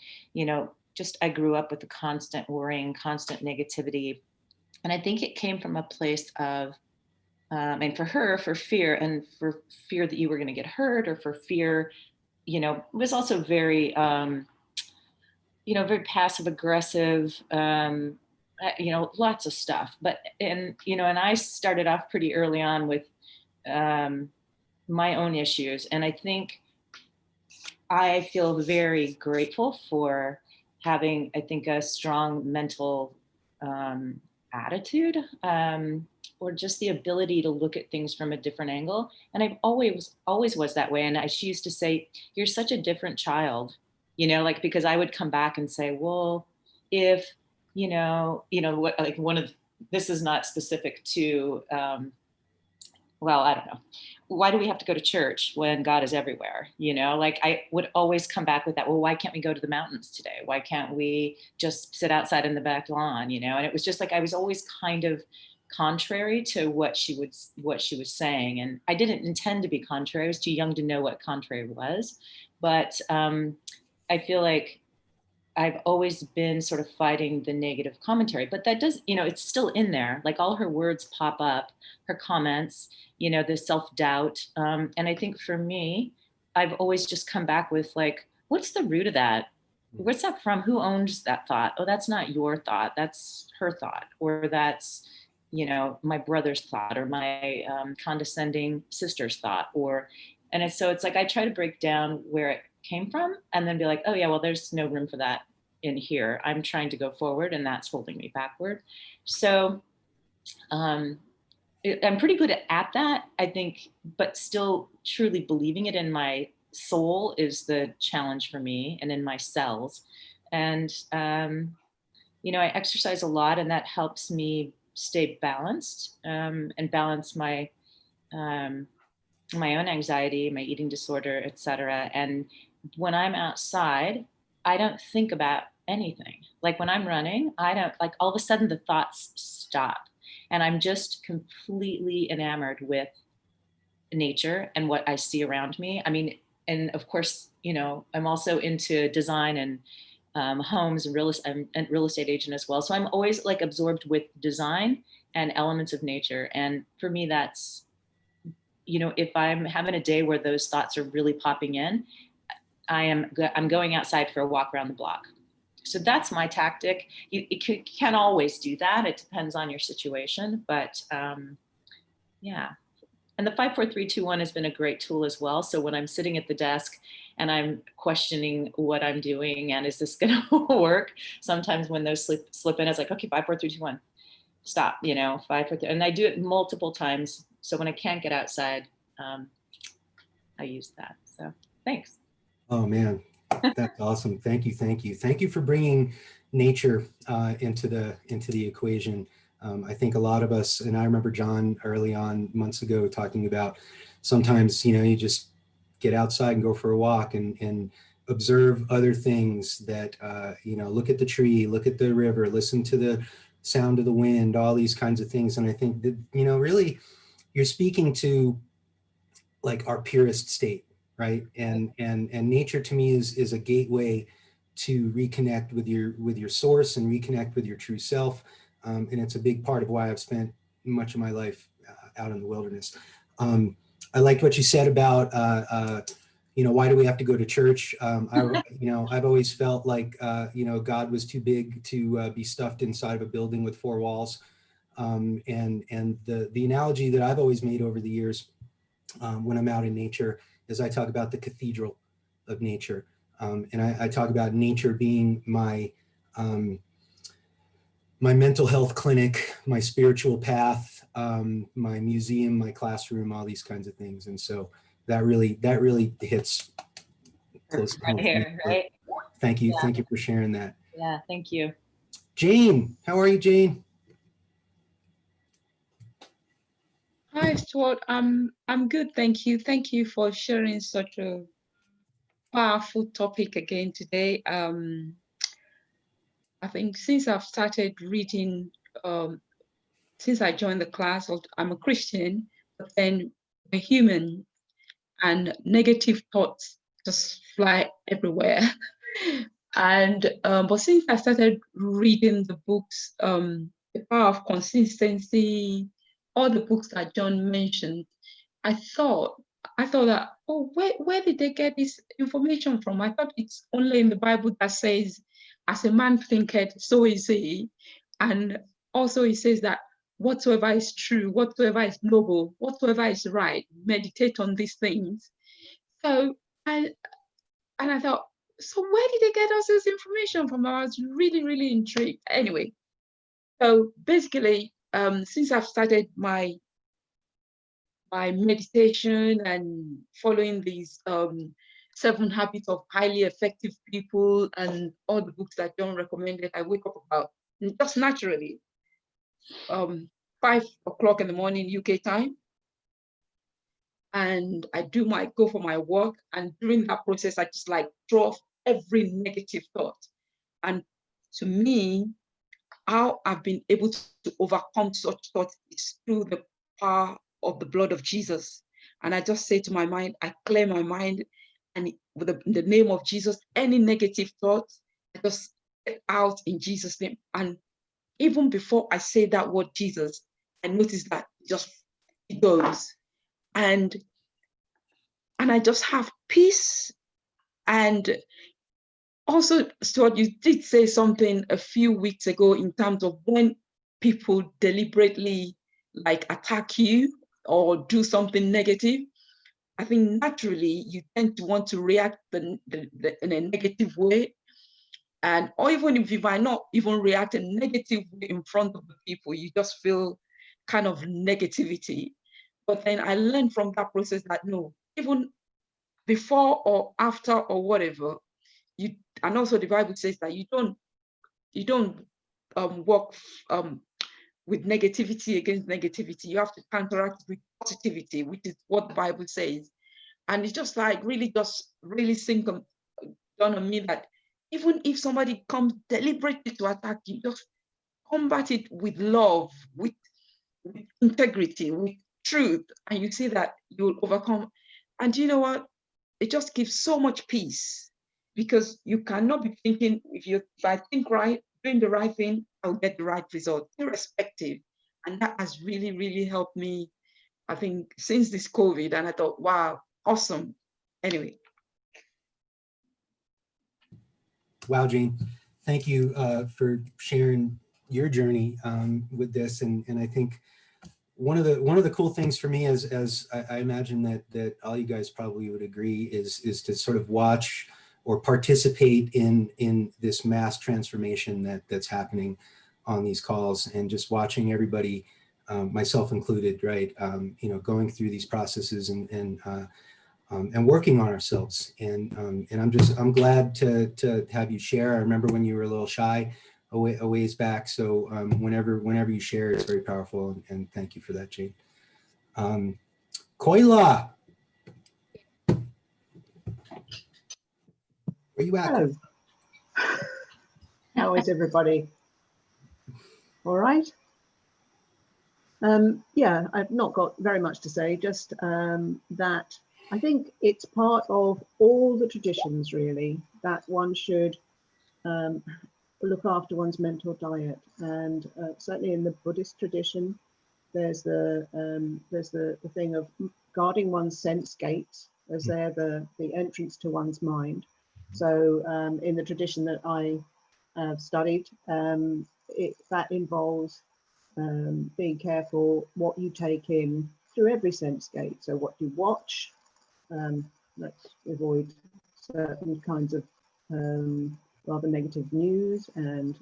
just I grew up with the constant worrying, constant negativity. And I think it came from a place of, and for her, for fear, and for fear that you were going to get hurt, or for fear, it was also very, very passive aggressive, lots of stuff. And I started off pretty early on with my own issues. And I think I feel very grateful for having, I think, a strong mental attitude, or just the ability to look at things from a different angle. And I've always was that way. And she used to say, "You're such a different child," because I would come back and say, well, if, what, like this is not specific to, I don't know. Why do we have to go to church when God is everywhere? I would always come back with that. Well, why can't we go to the mountains today? Why can't we just sit outside in the back lawn? And it was just like, I was always kind of contrary to what she was saying. And I didn't intend to be contrary. I was too young to know what contrary was. But I feel like I've always been sort of fighting the negative commentary, but that does, it's still in there. Like all her words pop up, her comments, the self-doubt. And I think for me, I've always just come back with like, what's the root of that? What's that from? Who owns that thought? Oh, that's not your thought. That's her thought. Or that's, my brother's thought, or my condescending sister's thought. So it's like, I try to break down where it came from and then be like, oh yeah, well, there's no room for that in here. I'm trying to go forward and that's holding me backward. So I'm pretty good at that, I think, but still truly believing it in my soul is the challenge for me, and in my cells. And, I exercise a lot, and that helps me stay balanced, and balance my own anxiety, my eating disorder, etc. And when I'm outside, I don't think about anything. Like when I'm running, I don't, like, all of a sudden the thoughts stop, and I'm just completely enamored with nature and what I see around me. I mean, and of course, I'm also into design and homes and I'm a real estate agent as well. So I'm always like absorbed with design and elements of nature. And for me, that's, if I'm having a day where those thoughts are really popping in, I'm going outside for a walk around the block. So that's my tactic. You can't always do that. It depends on your situation, but yeah. And the 5, 4, 3, 2, 1 has been a great tool as well. So when I'm sitting at the desk and I'm questioning what I'm doing and is this going to work? Sometimes when those slip in, it's like, okay, 5, 4, 3, 2, 1, stop, 5, 4, 3. And I do it multiple times. So when I can't get outside, I use that. So thanks. Oh man, that's awesome. Thank you. Thank you for bringing nature into the equation. I think a lot of us, and I remember John early on months ago talking about sometimes, you just get outside and go for a walk and observe other things that, look at the tree, look at the river, listen to the sound of the wind, all these kinds of things. And I think that, really you're speaking to like our purest state, right? And nature to me is a gateway to reconnect with your source and reconnect with your true self. And it's a big part of why I've spent much of my life out in the wilderness. I liked what you said about, why do we have to go to church? I've always felt like, God was too big to be stuffed inside of a building with four walls. And the analogy that I've always made over the years when I'm out in nature is I talk about the cathedral of nature. And I talk about nature being my mental health clinic, my spiritual path, my museum, my classroom, all these kinds of things. And so that really hits close to home for me. Here, right? Thank you. Yeah. Thank you for sharing that. Yeah, thank you. Jane, how are you, Jane? Hi, Stuart. I'm good, thank you. Thank you for sharing such a powerful topic again today. I think since I've started reading, since I joined the class, I'm a Christian, but then I'm a human, and negative thoughts just fly everywhere. And but since I started reading the books, The Power of Consistency, all the books that John mentioned, I thought that, oh, where did they get this information from? I thought it's only in the Bible that says, as a man thinketh, so is he. And also it says that whatsoever is true, whatsoever is noble, whatsoever is right, meditate on these things. So I thought, so where did they get all this information from? I was really, really intrigued. Anyway, so basically, since I've started my meditation and following these 7 habits of highly effective people and all the books that John recommended, I wake up about just naturally 5 o'clock in the morning UK time, and I go for my walk, and during that process I just like throw off every negative thought. And to me, how I've been able to overcome such thoughts is through the power of the blood of Jesus. And I just say to my mind, I clear my mind, and with the name of Jesus, any negative thoughts, I just get out in Jesus' name. And even before I say that word Jesus, I notice that it goes. And I just have peace. And also, Stuart, you did say something a few weeks ago in terms of when people deliberately like attack you or do something negative. I think naturally you tend to want to react in a negative way. And or even if you might not even react in a negative way in front of the people, you just feel kind of negativity. But then I learned from that process that no, even before or after or whatever, and also the Bible says that you don't work with negativity against negativity. You have to counteract with positivity, which is what the Bible says. And it's just like really sink down on me that even if somebody comes deliberately to attack you, just combat it with love, with integrity, with truth, and you see that you'll overcome. And you know what? It just gives so much peace, because you cannot be thinking, if I think right, doing the right thing, I'll get the right result, irrespective. And that has really, really helped me, I think, since this COVID. And I thought, wow, awesome. Anyway. Wow, Jane, thank you for sharing your journey with this. And I think one of the cool things for me, as I imagine that all you guys probably would agree, is to sort of watch or participate in this mass transformation that's happening on these calls, and just watching everybody, myself included, right? Going through these processes and working on ourselves. And I'm glad to have you share. I remember when you were a little shy a ways back. So whenever you share, it's very powerful. And thank you for that, Jane. Koila, where you at? Hello. How is everybody? All right. Yeah, I've not got very much to say, just that I think it's part of all the traditions, really, that one should look after one's mental diet. And certainly in the Buddhist tradition, there's the thing of guarding one's sense gates, as they're the entrance to one's mind. So in the tradition that I studied, that involves being careful what you take in through every sense gate. So what you watch, let's avoid certain kinds of rather negative news and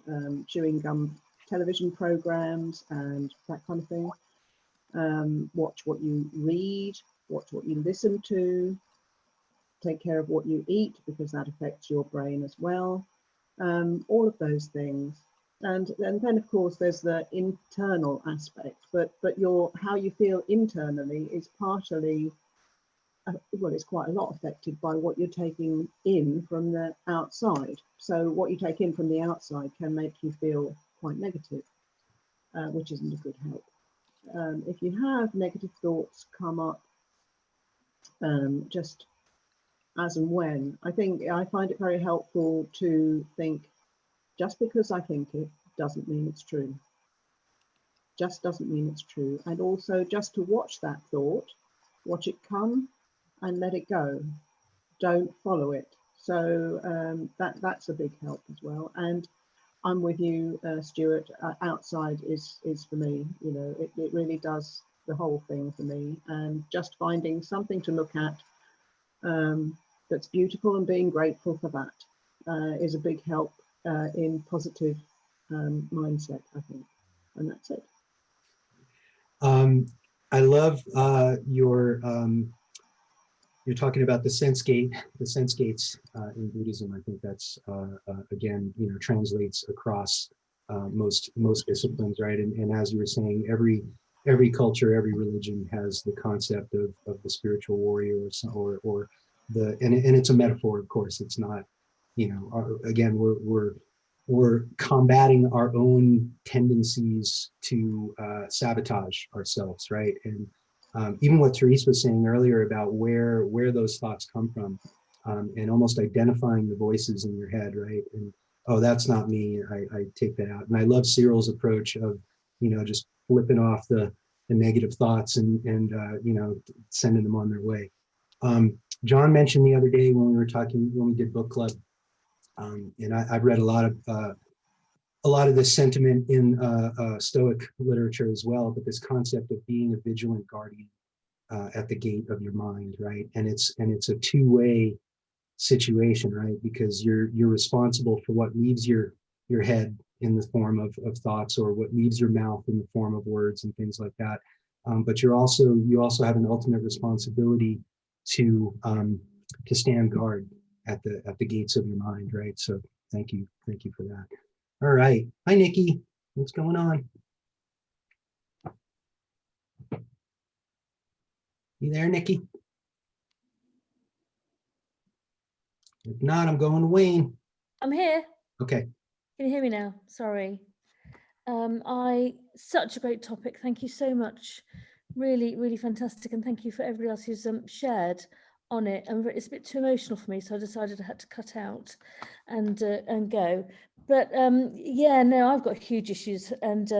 chewing gum television programs and that kind of thing. Watch what you read, watch what you listen to, take care of what you eat, because that affects your brain as well. All of those things. And then of course there's the internal aspect, but how you feel internally is partially, well, it's quite a lot affected by what you're taking in from the outside. So what you take in from the outside can make you feel quite negative, which isn't a good help. If you have negative thoughts come up just as and when, I find it very helpful to think, just because I think it doesn't mean it's true. Just doesn't mean it's true. And also just to watch that thought, watch it come and let it go. Don't follow it. So that's a big help as well. And I'm with you, Stuart. Outside is for me. You know, it really does the whole thing for me. And just finding something to look at that's beautiful and being grateful for that is a big help in positive mindset, I think. And that's it. I love you're talking about the sense gates in Buddhism. I think that's again, you know, translates across most disciplines, right? And as you were saying, every culture, every religion has the concept of the spiritual warrior or the and it's a metaphor, of course. It's not, you know, again, we're combating our own tendencies to sabotage ourselves, right? And even what Therese was saying earlier about where those thoughts come from, and almost identifying the voices in your head, right? And oh, that's not me. I take that out. And I love Cyril's approach of, you know, just flipping off the negative thoughts and you know, sending them on their way. John mentioned the other day when we did book club, and I've read a lot of this sentiment in Stoic literature as well, but this concept of being a vigilant guardian at the gate of your mind, right? And it's a two-way situation, right? Because you're responsible for what leaves your head in the form of thoughts, or what leaves your mouth in the form of words and things like that. But you also have an ultimate responsibility to stand guard at the gates of your mind, right? So thank you for that. All right, hi Nikki, what's going on? You there, Nikki? If not, I'm going to Wayne. I'm here. Okay. Can you hear me now? Sorry. Such a great topic. Thank you so much. Really, really fantastic. And thank you for everybody else who's shared on it. And it's a bit too emotional for me, so I decided I had to cut out and go. But yeah, no, I've got huge issues, and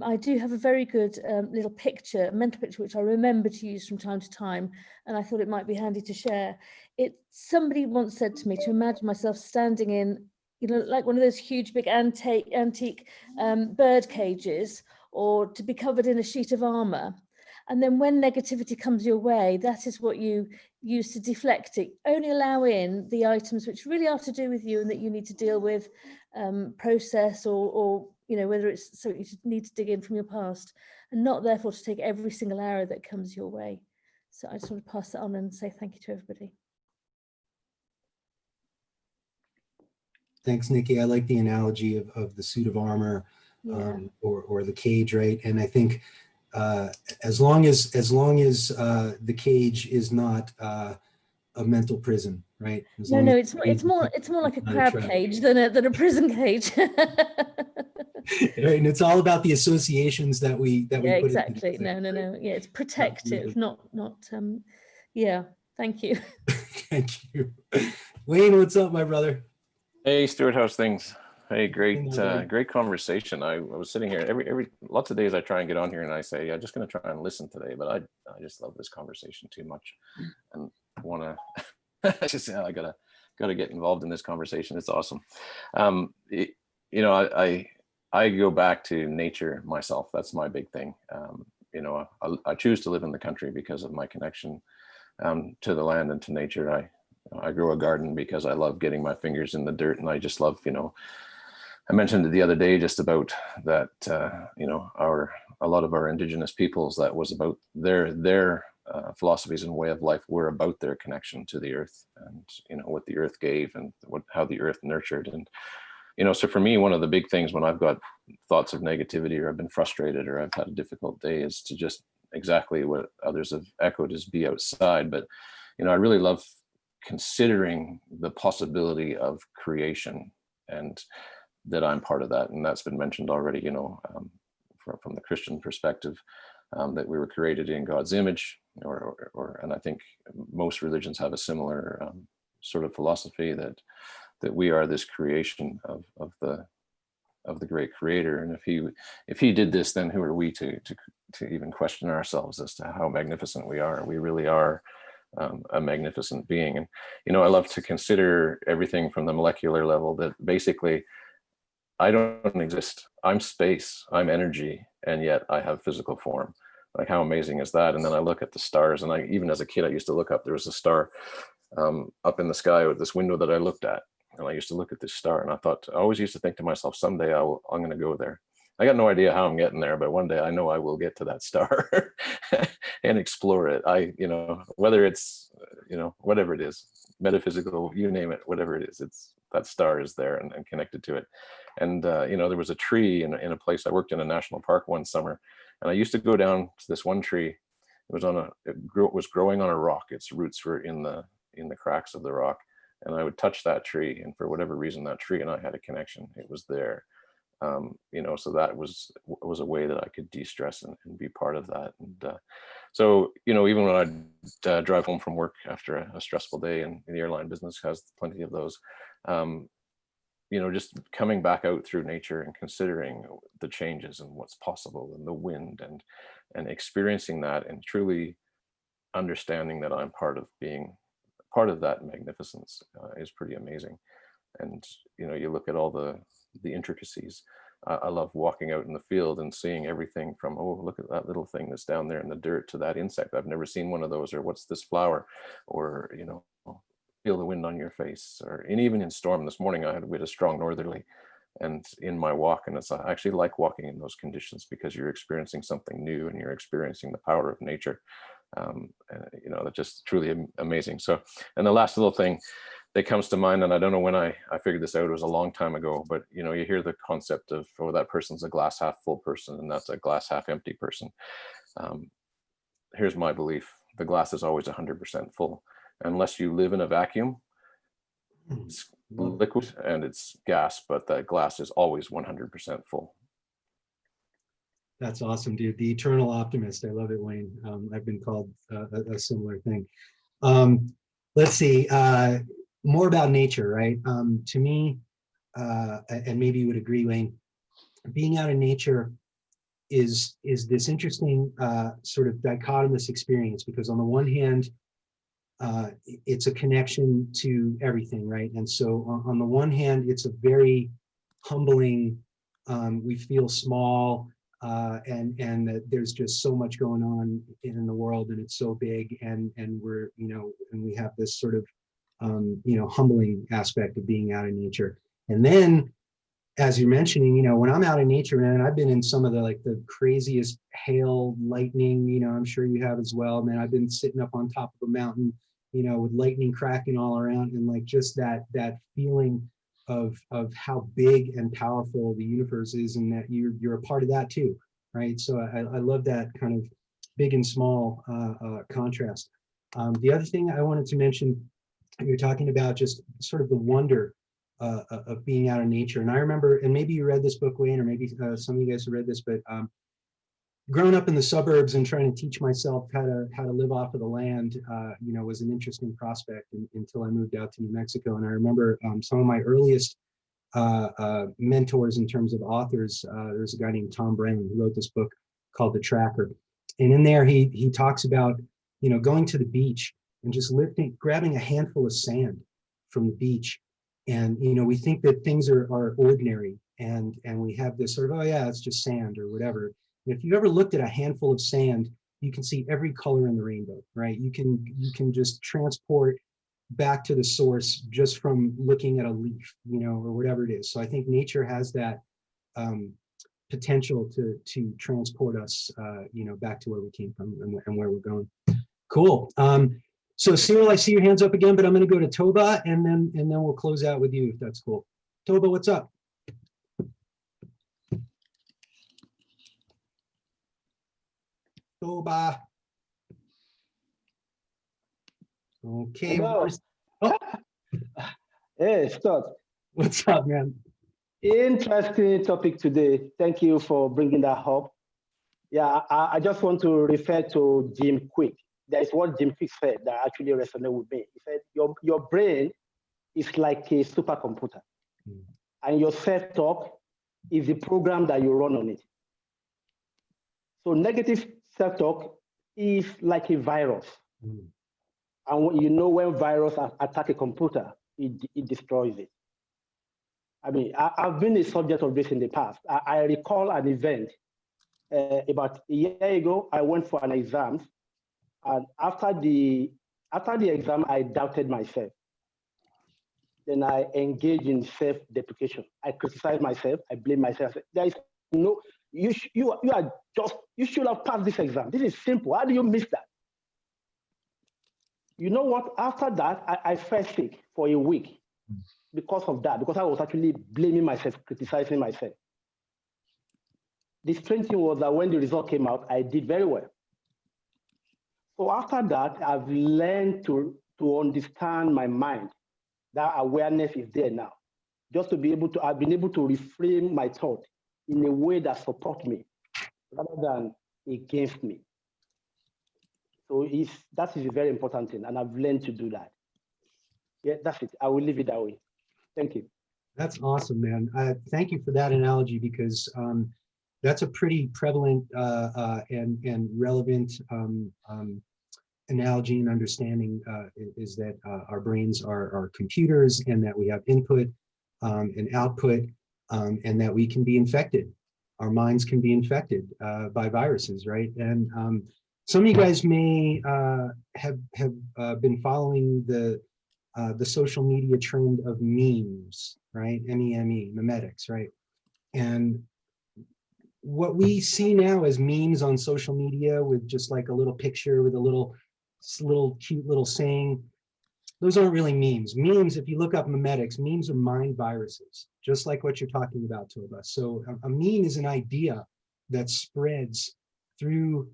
I do have a very good little picture, mental picture, which I remember to use from time to time, and I thought it might be handy to share. Somebody once said to me to imagine myself standing in, you know, like one of those huge big antique bird cages, or to be covered in a sheet of armor. And then when negativity comes your way, that is what you use to deflect it. Only allow in the items which really are to do with you and that you need to deal with, process, or you know, whether it's so you need to dig in from your past, and not therefore to take every single arrow that comes your way. So I just want to pass that on and say thank you to everybody. Thanks, Nikki. I like the analogy of the suit of armor, Yeah. or the cage, right? And I think as long as the cage is not a mental prison, right? No, it's more like a crab cage than a prison cage. Right, and it's all about the associations that we put exactly. Together, No. Yeah, it's protective, absolutely. not. Yeah. Thank you. Thank you, Wayne. What's up, my brother? Hey, Stuart, how's things? Hey, great, Hey, man. great conversation. I was sitting here every lots of days I try and get on here and I say, I'm just going to try and listen today, but I just love this conversation too much and want to, I gotta get involved in this conversation. It's awesome. You know, I go back to nature myself. That's my big thing. You know, I choose to live in the country because of my connection to the land and to nature. I grow a garden because I love getting my fingers in the dirt, and I just love, you know, I mentioned it the other day just about that, you know, a lot of our indigenous peoples, that was about their philosophies and way of life were about their connection to the earth and, you know, what the earth gave and how the earth nurtured. And, you know, so for me, one of the big things when I've got thoughts of negativity or I've been frustrated or I've had a difficult day is to just exactly what others have echoed is be outside. But, you know, I really love considering the possibility of creation and that I'm part of that. And that's been mentioned already, you know, from the Christian perspective, that we were created in God's image, and I think most religions have a similar sort of philosophy that we are this creation of the great creator. And if he did this, then who are we to even question ourselves as to how magnificent we are? We really are a magnificent being. And, you know, I love to consider everything from the molecular level, that basically I don't exist. I'm space, I'm energy, and yet I have physical form. Like, how amazing is that? And then I look at the stars, and even as a kid, I used to look up. There was a star up in the sky with this window that I looked at, and I used to look at this star, and I always used to think to myself, someday I'm going to go there. I got no idea how I'm getting there, but one day I know I will get to that star and explore it. You know, whether it's, you know, whatever it is, metaphysical, you name it, whatever it is, that star is there and connected to it. And, you know, there was a tree in a place. I worked in a national park one summer, and I used to go down to this one tree. It was growing on a rock. Its roots were in the cracks of the rock. And I would touch that tree, and for whatever reason, that tree and I had a connection. It was there. You know, so that was a way that I could de-stress and be part of that. And so, you know, even when I drive home from work after a stressful day, and the airline business has plenty of those, you know, just coming back out through nature and considering the changes and what's possible and the wind and experiencing that and truly understanding that I'm part of that magnificence is pretty amazing. And, you know, you look at all the intricacies. I love walking out in the field and seeing everything from, oh, look at that little thing that's down there in the dirt, to that insect. I've never seen one of those, or what's this flower, or, you know, feel the wind on your face. And even in storm this morning, we had a strong northerly, and in my walk, and I actually like walking in those conditions because you're experiencing something new and you're experiencing the power of nature. You know, that's just truly amazing. So, and the last little thing that comes to mind, and I don't know when I figured this out, it was a long time ago, but, you know, you hear the concept of, oh, that person's a glass half full person, and that's a glass half empty person. Here's my belief: the glass is always 100% full. Unless you live in a vacuum, it's liquid and it's gas, but that glass is always 100% full. That's awesome, dude. The eternal optimist. I love it, Wayne. I've been called a similar thing. Let's see, more about nature, right? To me, and maybe you would agree, Wayne, being out in nature is this interesting sort of dichotomous experience, because on the one hand, it's a connection to everything, right? And so on the one hand, it's a very humbling, we feel small, and that there's just so much going on in the world, and it's so big, and we're, you know, and we have this sort of, you know, humbling aspect of being out in nature. And then, as you're mentioning, you know, when I'm out in nature, man, I've been in some of the craziest hail, lightning, you know, I'm sure you have as well, man. I've been sitting up on top of a mountain, you know, with lightning cracking all around, and like just that feeling of how big and powerful the universe is, and that you're a part of that too, right? So I love that kind of big and small contrast. The other thing I wanted to mention, you're talking about just sort of the wonder of being out in nature. And I remember, and maybe you read this book, Wayne, or maybe some of you guys have read this, but growing up in the suburbs and trying to teach myself how to live off of the land, was an interesting prospect until I moved out to New Mexico. And I remember some of my earliest mentors in terms of authors. There's a guy named Tom Brown who wrote this book called The Tracker. And in there, he talks about, going to the beach and just grabbing a handful of sand from the beach. And, we think that things are ordinary, and we have this sort of, oh yeah, it's just sand or whatever. And if you've ever looked at a handful of sand, you can see every color in the rainbow, right? You can just transport back to the source just from looking at a leaf, or whatever it is. So I think nature has that potential to transport us, back to where we came from and where we're going. Cool. So Cyril, I see your hands up again, but I'm going to go to Toba, and then we'll close out with you if that's cool. Toba, what's up? Toba. Okay. Hello. Hey, Stuart. What's up, man? Interesting topic today. Thank you for bringing that up. Yeah, I just want to refer to Jim Quick. There is what Jim Quick said that actually resonated with me. He said, your brain is like a supercomputer, and your self-talk is the program that you run on it. So negative self-talk is like a virus. And when virus attack a computer, it destroys it. I mean, I've been a subject of this in the past. I recall an event about a year ago. I went for an exam, and after the exam, I doubted myself. Then I engaged in self-deprecation. I criticized myself. I blamed myself. There is no, you should have passed this exam. This is simple. How do you miss that? You know what? After that, I felt sick for a week because of that, because I was actually blaming myself, criticizing myself. The strange thing was that when the result came out, I did very well. So after that, I've learned to understand my mind. That awareness is there now. Just to be able to, I've been able to reframe my thought in a way that supports me rather than against me. So that is a very important thing, and I've learned to do that. Yeah, that's it. I will leave it that way. Thank you. That's awesome, man. Thank you for that analogy, because that's a pretty prevalent and relevant analogy and understanding, is that our brains are computers, and that we have input and output, and that we can be infected. Our minds can be infected by viruses, right? And some of you guys may have been following the social media trend of memes, right? M-E-M-E, memetics, right? And what we see now as memes on social media, with just like a little picture with a little cute little saying, those aren't really memes. Memes, if you look up memetics, memes are mind viruses, just like what you're talking about, Toba. So a meme is an idea that spreads through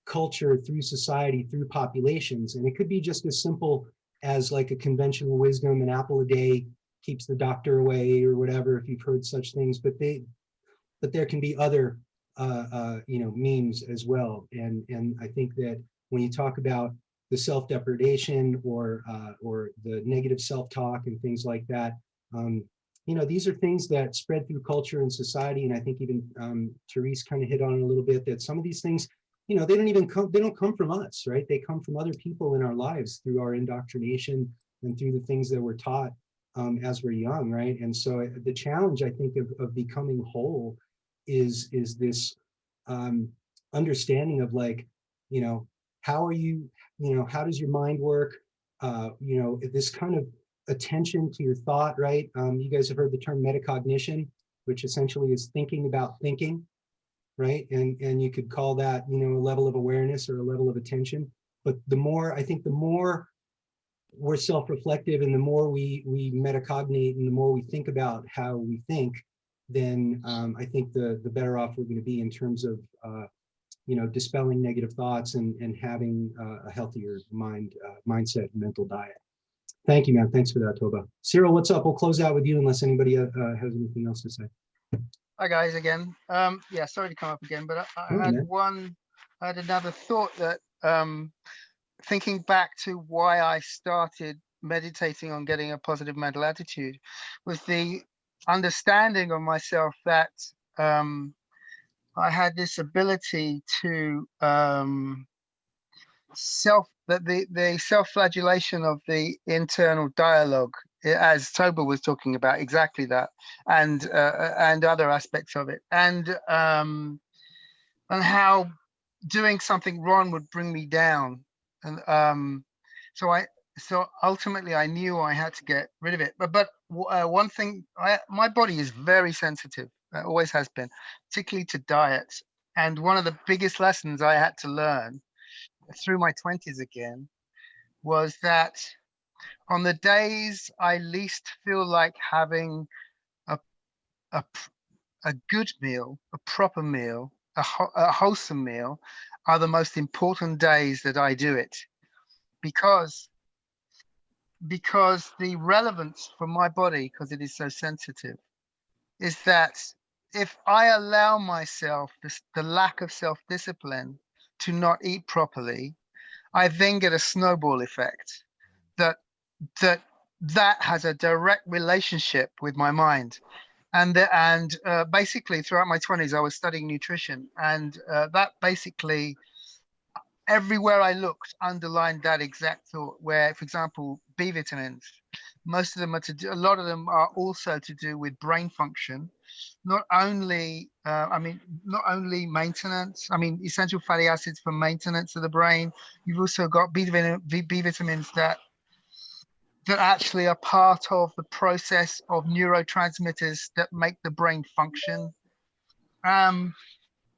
culture, through society, through populations. And it could be just as simple as like a conventional wisdom, an apple a day keeps the doctor away, or whatever, if you've heard such things. But there can be other memes as well. And I think that when you talk about the self-depredation or the negative self-talk and things like that, these are things that spread through culture and society. And I think even Therese kind of hit on it a little bit, that some of these things, they don't come from us, right? They come from other people in our lives through our indoctrination and through the things that we're taught as we're young, right? And so the challenge, I think, of becoming whole is this understanding of, like, how are you, how does your mind work? This kind of attention to your thought, right? You guys have heard the term metacognition, which essentially is thinking about thinking, right? And you could call that, a level of awareness or a level of attention. But the more we're self-reflective, and the more we metacognate, and the more we think about how we think, then I think the better off we're going to be in terms of dispelling negative thoughts and having a healthier mindset and mental diet. Thank you, man. Thanks for that, Toba. Cyril, what's up? We'll close out with you unless anybody has anything else to say. Hi guys again. Yeah, sorry to come up again, but I had another thought that thinking back to why I started meditating on getting a positive mental attitude was the understanding of myself that I had this ability to the self-flagellation of the internal dialogue, as Toba was talking about, exactly that, and other aspects of it, and how doing something wrong would bring me down, and so ultimately I knew I had to get rid of it. But one thing, my body is very sensitive, always has been, particularly to diet, and one of the biggest lessons I had to learn through my 20s again was that on the days I least feel like having a good meal, a proper meal, a wholesome meal, are the most important days that I do it, because the relevance for my body, because it is so sensitive, is that if I allow myself the lack of self-discipline to not eat properly, I then get a snowball effect that has a direct relationship with my mind. And basically throughout my 20s, I was studying nutrition, and that basically everywhere I looked underlined that exact thought, where, for example, B vitamins, most of them a lot of them are also to do with brain function. Not only, not only maintenance, essential fatty acids for maintenance of the brain. You've also got B vitamins that actually are part of the process of neurotransmitters that make the brain function.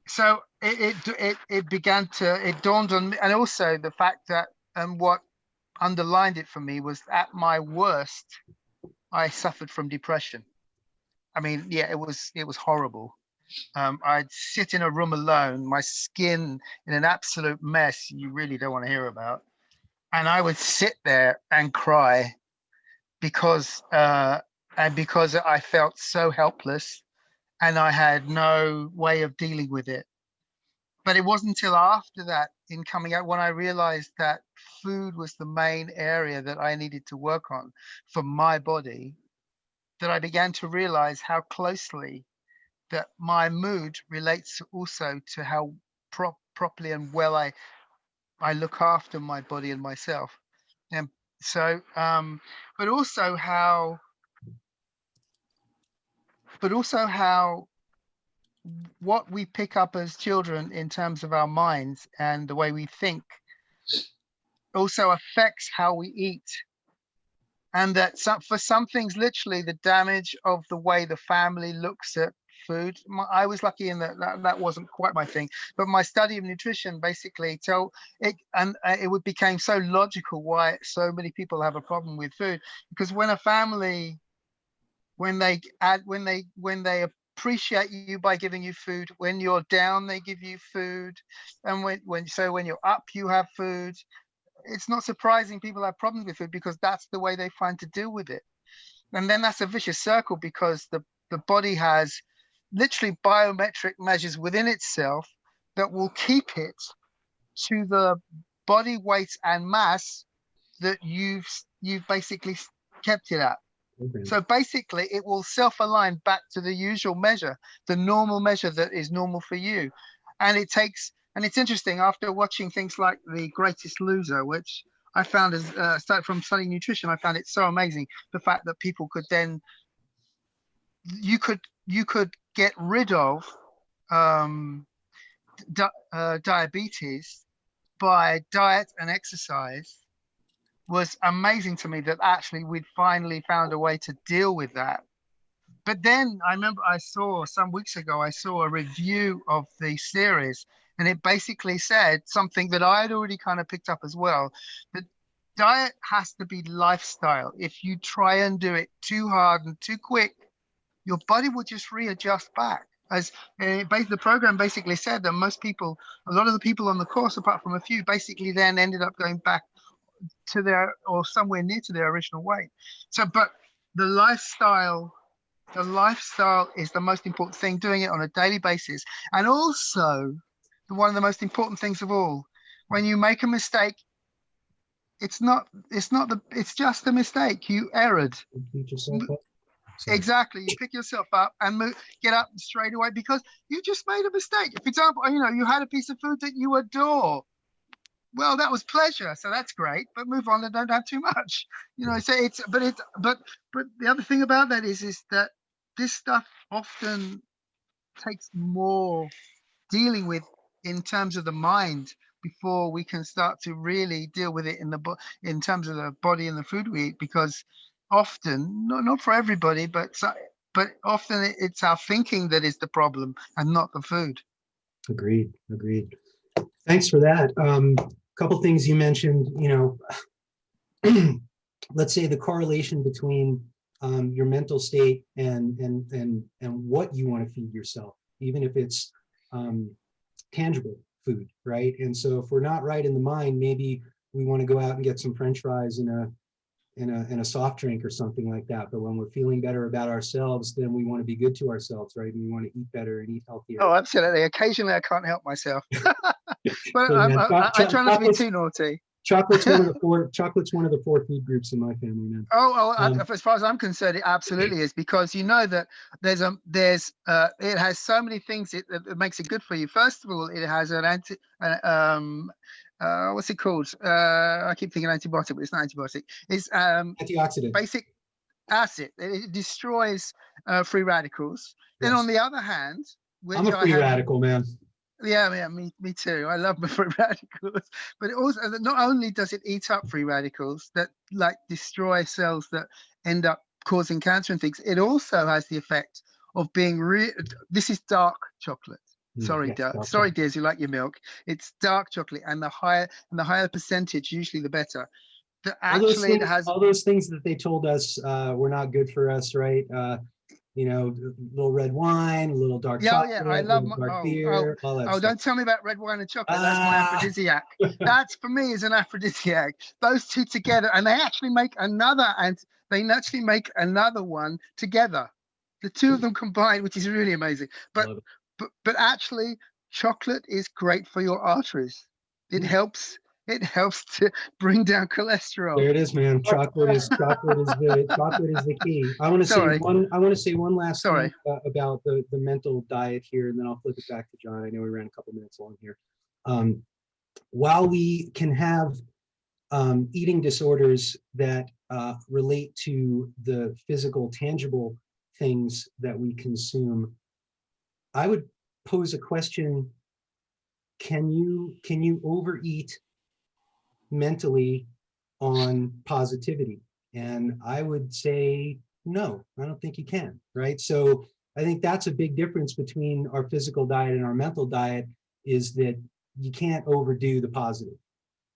So it dawned on me, and also the fact that, and what underlined it for me, was at my worst, I suffered from depression. Yeah, it was horrible. I'd sit in a room alone, my skin in an absolute mess you really don't want to hear about. And I would sit there and cry because I felt so helpless and I had no way of dealing with it. But it wasn't until after that, in coming out, when I realized that food was the main area that I needed to work on for my body, that I began to realize how closely that my mood relates also to how properly and well I look after my body and myself. And so, but also how what we pick up as children in terms of our minds and the way we think also affects how we eat. And that for some things, literally the damage of the way the family looks at food. I was lucky in that wasn't quite my thing, but my study of nutrition basically it became so logical why so many people have a problem with food. Because when a family, when they appreciate you by giving you food, when you're down they give you food, and when you're up you have food, it's not surprising people have problems with food, because that's the way they find to deal with it. And then that's a vicious circle, because the body has literally biometric measures within itself that will keep it to the body weight and mass that you've basically kept it at. Okay. So basically it will self-align back to the usual measure, the normal measure that is normal for you. And it's interesting, after watching things like The Greatest Loser, which I found started from studying nutrition, I found it so amazing, the fact that people could then, you could get rid of diabetes by diet and exercise, was amazing to me, that actually we'd finally found a way to deal with that. But then I remember some weeks ago, I saw a review of the series, and it basically said something that I had already kind of picked up as well, that diet has to be lifestyle. If you try and do it too hard and too quick, your body will just readjust back. As the program basically said that a lot of the people on the course, apart from a few, basically then ended up going back to or somewhere near to their original weight. So, but the lifestyle the lifestyle is the most important thing, doing it on a daily basis. And also, one of the most important things of all, when you make a mistake, it's just a mistake. You erred. Exactly. You pick yourself up and get up straight away because you just made a mistake. For example, you had a piece of food that you adore. Well, that was pleasure, so that's great. But move on and don't have too much. So but the other thing about that is that this stuff often takes more dealing with in terms of the mind before we can start to really deal with it in terms of the body and the food we eat, because often, not for everybody, but often it's our thinking that is the problem and not the food. Agreed. Thanks for that. Couple things you mentioned, let's say the correlation between your mental state and what you want to feed yourself, even if it's tangible food, right? And so if we're not right in the mind, maybe we want to go out and get some French fries and a soft drink or something like that. But when we're feeling better about ourselves, then we want to be good to ourselves, right? And we want to eat better and eat healthier. Oh, absolutely. Occasionally I can't help myself. But I try not to be too naughty. Chocolate's one of the four food groups in my family, man. As far as I'm concerned, it absolutely is, because you know that it has so many things that makes it good for you. First of all, it has what's it called? I keep thinking antibiotic, but it's not antibiotic. It's antioxidant. Basic acid. It destroys free radicals. Then on the other hand, I'm a free radical, man. Yeah, me too. I love my free radicals, but it also, not only does it eat up free radicals that destroy cells that end up causing cancer and things, it also has the effect of being this is dark chocolate. Sorry, dears, you like your milk. It's dark chocolate, and the higher percentage, usually the better. All those things that they told us were not good for us, right? Little red wine, a little dark chocolate, I love dark beer, all that stuff. Don't tell me about red wine and chocolate. That's my aphrodisiac. That's, for me, is an aphrodisiac. Those two together, and they actually make another one together. The two of them combined, which is really amazing. But actually, chocolate is great for your arteries. It helps to bring down cholesterol. There it is, man. Chocolate is the key. I want to say one last thing about the mental diet here, and then I'll flip it back to John. I know we ran a couple minutes long here. While we can have eating disorders that relate to the physical, tangible things that we consume, I would pose a question: Can you overeat mentally on positivity? And I would say no, I don't think you can, right? So I think that's a big difference between our physical diet and our mental diet, is that you can't overdo the positive.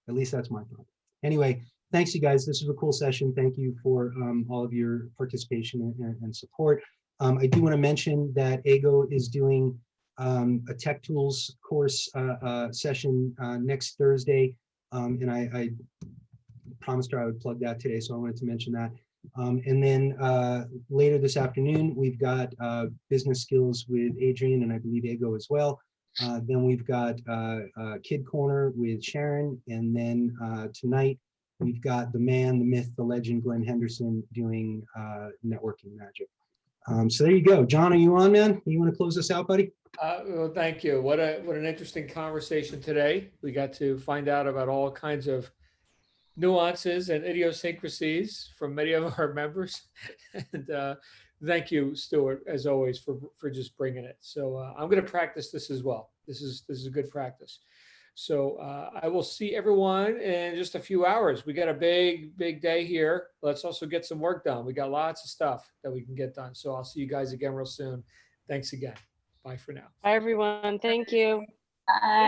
At least that's my thought. Anyway, thanks you guys. This was a cool session. Thank you for all of your participation and support. I do want to mention that Ego is doing a Tech Tools course session next Thursday. And I promised her I would plug that today, so I wanted to mention that. And then later this afternoon, we've got business skills with Adrian, and I believe Ego as well. Then we've got Kid Corner with Sharon, and then tonight we've got the man, the myth, the legend, Glenn Henderson, doing networking magic. So there you go. John, are you on, man? You want to close us out, buddy? Well, thank you. What an interesting conversation today. We got to find out about all kinds of nuances and idiosyncrasies from many of our members. And thank you, Stuart, as always, for just bringing it. So I'm going to practice this as well. This is a good practice. So I will see everyone in just a few hours. We got a big day here. Let's also get some work done. We got lots of stuff that we can get done. So I'll see you guys again real soon. Thanks again. Bye for now. Bye, everyone. Thank you. Bye.